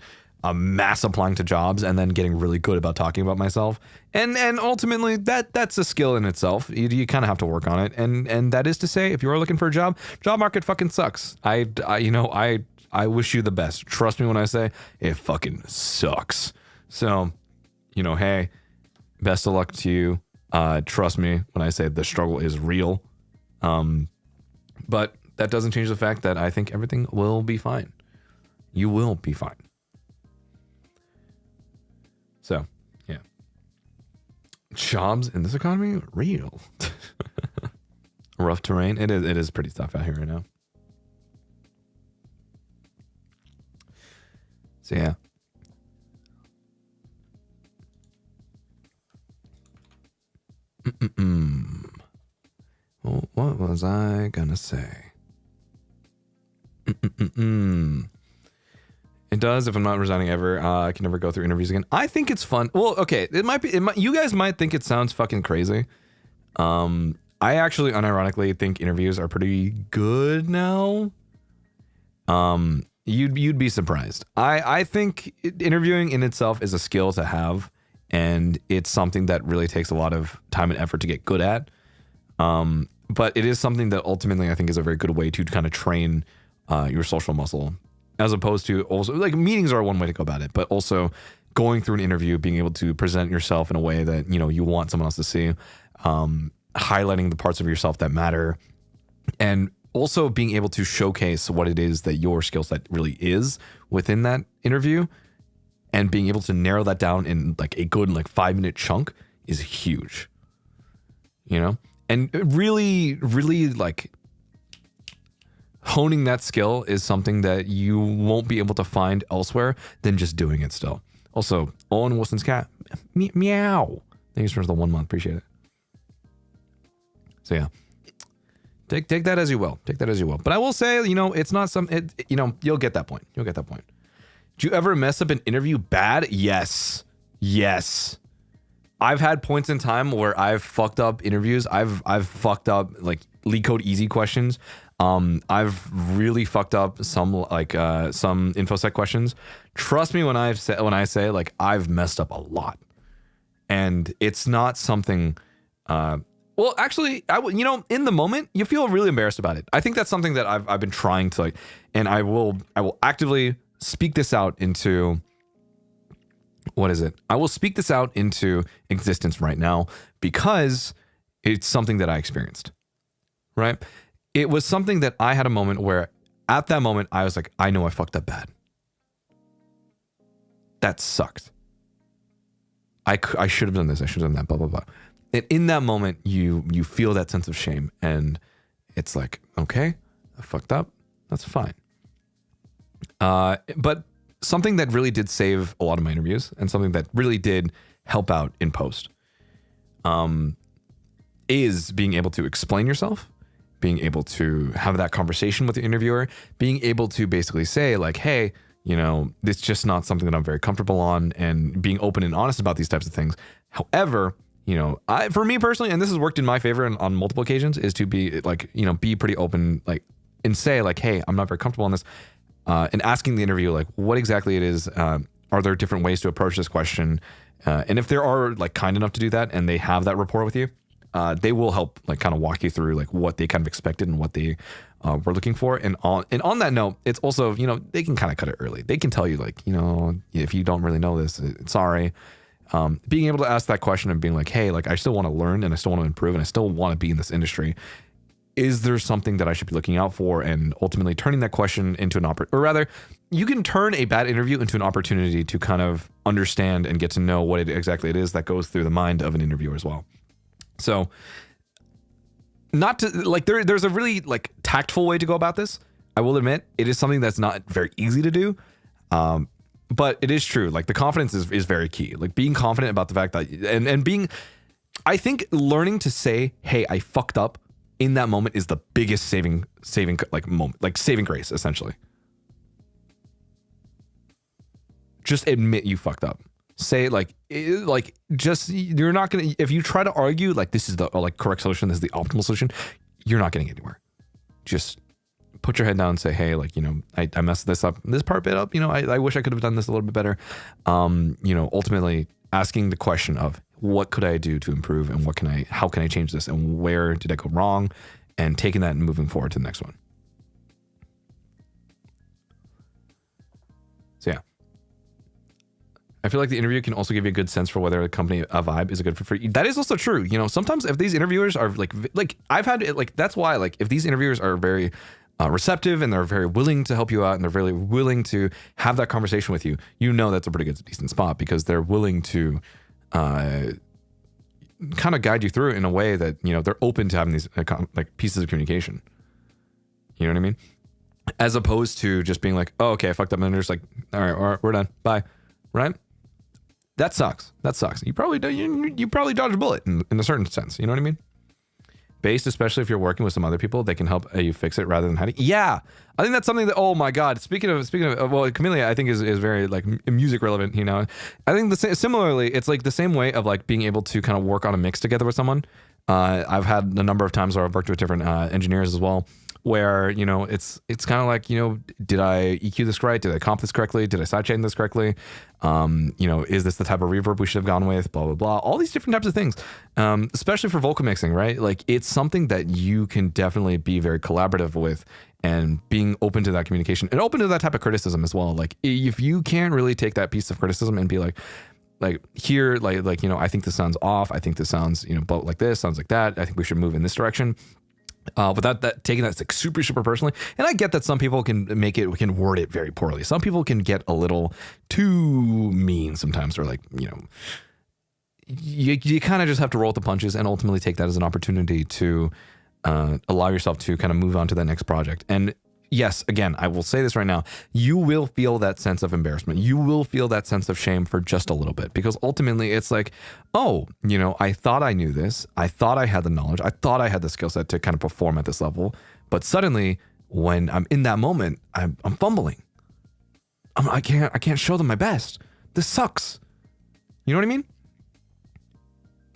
mass applying to jobs and then getting really good about talking about myself. And ultimately that's a skill in itself. You kind of have to work on it. And that is to say, if you are looking for a job market fucking sucks. I wish you the best. Trust me when I say it fucking sucks. So, hey, best of luck to you. Trust me when I say the struggle is real. But that doesn't change the fact that I think everything will be fine. You will be fine. So, yeah. Jobs in this economy? Real. Rough terrain. It is pretty tough out here right now. So, yeah. Well, what was I gonna say? It does. If I'm not resigning ever, I can never go through interviews again. I think it's fun. Well, okay. It might. You guys might think it sounds fucking crazy. I actually, unironically, think interviews are pretty good now. You'd be surprised. I think interviewing in itself is a skill to have, and it's something that really takes a lot of time and effort to get good at. But it is something that ultimately I think is a very good way to kind of train your social muscle, as opposed to also like meetings are one way to go about it, but also going through an interview, being able to present yourself in a way that, you want someone else to see, highlighting the parts of yourself that matter, and also being able to showcase what it is that your skill set really is within that interview, and being able to narrow that down in like a good 5-minute chunk is huge, and really, really like honing that skill is something that you won't be able to find elsewhere than just doing it still. Also, Owen Wilson's cat, meow. Thanks for the 1 month. Appreciate it. So yeah, take that as you will. Take that as you will. But I will say, it's not you'll get that point. You'll get that point. Do you ever mess up an interview bad? Yes. I've had points in time where I've fucked up interviews. I've fucked up like leak code easy questions. I've really fucked up some InfoSec questions. Trust me when I say like I've messed up a lot, and it's not something. Well, actually, in the moment you feel really embarrassed about it. I think that's something that I've been trying to and I will actively speak this out into. What is it? I will speak this out into existence right now because it's something that I experienced. Right. It was something that I had a moment where at that moment I was like, I know I fucked up bad. That sucked. I should have done this. I should have done that, blah, blah, blah. And in that moment, you feel that sense of shame, and it's like, okay, I fucked up. That's fine. But something that really did save a lot of my interviews and something that really did help out in post is being able to explain yourself, being able to have that conversation with the interviewer, being able to basically say like, hey, it's just not something that I'm very comfortable on, and being open and honest about these types of things. However, for me personally, and this has worked in my favor on multiple occasions, is to be like, be pretty open, like, and say like, hey, I'm not very comfortable on this. and asking the interview like what exactly it is. Are there different ways to approach this question? And if there are like kind enough to do that and they have that rapport with you, they will help like kind of walk you through like what they kind of expected and what they were looking for. And on that note, it's also, you know, they can kind of cut it early. They can tell you like, you know, if you don't really know this, sorry. Being able to ask that question and being like, hey, like I still want to learn and I still want to improve and I still want to be in this industry. Is there something that I should be looking out for? And ultimately turning that question into an or rather, you can turn a bad interview into an opportunity to kind of understand and get to know what exactly it is that goes through the mind of an interviewer as well. So not to like, there's a really like tactful way to go about this. I will admit it is something that's not very easy to do. But it is true. Like the confidence is very key. Like being confident about the fact that, and being, I think learning to say, hey, I fucked up in that moment is the biggest saving like moment, like saving grace, essentially. Just admit you fucked up. Say like just, you're not going to, if you try to argue like this is the like correct solution, this is the optimal solution, you're not getting anywhere. Just put your head down and say, hey, like, you know, I messed this part bit up. You know, I wish I could have done this a little bit better. You know, ultimately asking the question of what could I do to improve and how can I change this and where did I go wrong, and taking that and moving forward to the next one. So yeah, I feel like the interview can also give you a good sense for whether a company, a vibe is a good fit for you. That is also true. You know, sometimes if these interviewers are like I've had it, like, that's why, like, if these interviewers are very receptive and they're very willing to help you out and they're really willing to have that conversation with you, you know, that's a pretty good, decent spot, because they're willing to kind of guide you through it in a way that, you know, they're open to having these like pieces of communication. You know what I mean? As opposed to just being like, oh, okay, I fucked up, and they're just like, all right, we're done, bye, right? That sucks. You probably dodged a bullet in a certain sense. You know what I mean? Based, especially if you're working with some other people, they can help you fix it rather than hiding. Yeah, I think that's something that, oh my God. Speaking of, well, Camellia, I think is very like music relevant. You know, I think similarly, it's like the same way of like being able to kind of work on a mix together with someone. I've had a number of times where I've worked with different engineers as well, where, you know, it's kind of like, you know, did I EQ this right? Did I comp this correctly? Did I sidechain this correctly? You know, is this the type of reverb we should have gone with? Blah, blah, blah. All these different types of things, especially for vocal mixing, right? Like, it's something that you can definitely be very collaborative with, and being open to that communication and open to that type of criticism as well. Like, if you can't really take that piece of criticism and be like here, like, you know, I think this sounds off. I think this sounds, you know, but like this sounds like that. I think we should move in this direction. Without that taking that like super personally. And I get that some people can word it very poorly. Some people can get a little too mean sometimes, or like, you know, you kind of just have to roll with the punches and ultimately take that as an opportunity to allow yourself to kind of move on to that next project. And yes, again, I will say this right now, you will feel that sense of embarrassment. You will feel that sense of shame for just a little bit, because ultimately it's like, oh, you know, I thought I knew this. I thought I had the knowledge. I thought I had the skill set to kind of perform at this level. But suddenly when I'm in that moment, I'm fumbling. I can't show them my best. This sucks. You know what I mean?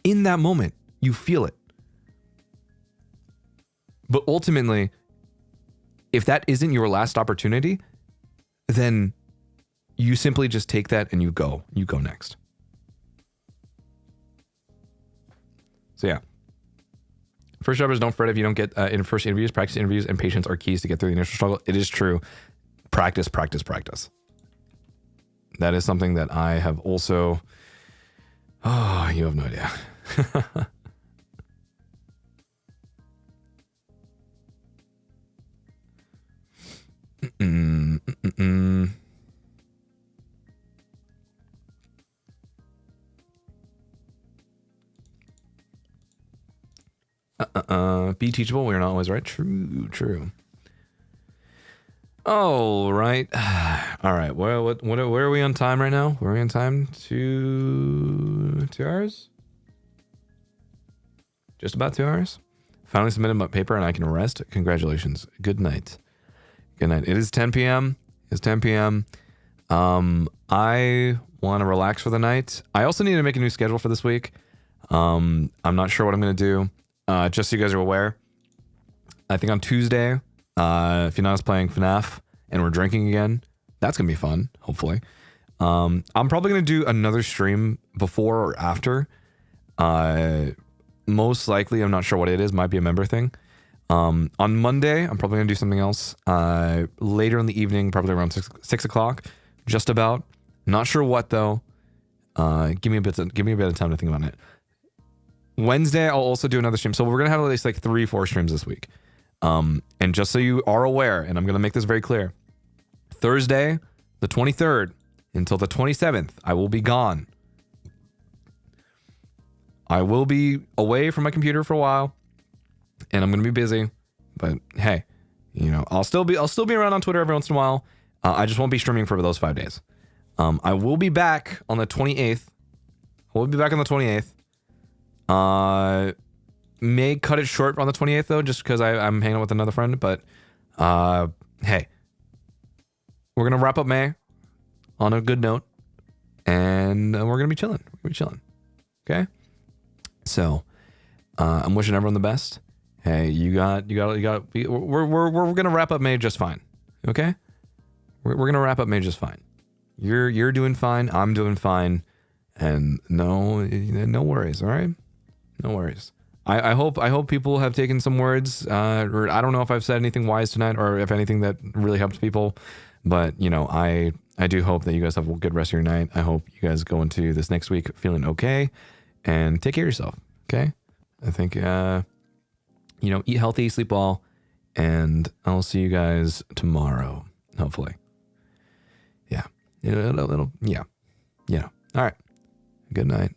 In that moment, you feel it. But ultimately, if that isn't your last opportunity, then you simply just take that and you go next. So yeah. First jobbers, don't fret if you don't get in first interviews. Practice interviews and patience are keys to get through the initial struggle. It is true. Practice. That is something that I have also, oh, you have no idea. Be teachable. We're not always right. True. Oh, right. All right. Where are we on time right now? Where are we on time? 2 hours? Just about 2 hours? Finally submitted my paper and I can rest. Congratulations. Good night. It is 10 p.m. I want to relax for the night. I also need to make a new schedule for this week. I'm not sure what I'm going to do. Just so you guys are aware, I think on Tuesday, Finana's playing FNAF and we're drinking again. That's gonna be fun, hopefully. I'm probably gonna do another stream before or after. Most likely, I'm not sure what it is. Might be a member thing. On Monday, I'm probably gonna do something else. Later in the evening, probably around 6 o'clock, just about. Not sure what though. Give me a bit of time to think about it. Wednesday, I'll also do another stream. So we're gonna have at least like 3-4 streams this week. And just so you are aware, and I'm gonna make this very clear, Thursday, the 23rd, until the 27th, I will be gone. I will be away from my computer for a while, and I'm gonna be busy. But hey, you know, I'll still be around on Twitter every once in a while. I just won't be streaming for those 5 days. I will be back on the 28th. May cut it short on the 28th though, just because I'm hanging out with another friend. But hey, we're gonna wrap up May on a good note, and we're gonna be chilling. Okay. So, I'm wishing everyone the best. Hey, we're gonna wrap up May just fine. Okay? We're gonna wrap up May just fine. You're doing fine. I'm doing fine, and no worries. All right, no worries. I hope people have taken some words. Or I don't know if I've said anything wise tonight, or if anything that really helped people. But you know, I do hope that you guys have a good rest of your night. I hope you guys go into this next week feeling okay. And take care of yourself, okay? I think, you know, eat healthy, sleep well, and I'll see you guys tomorrow, hopefully. Yeah. Yeah. All right. Good night.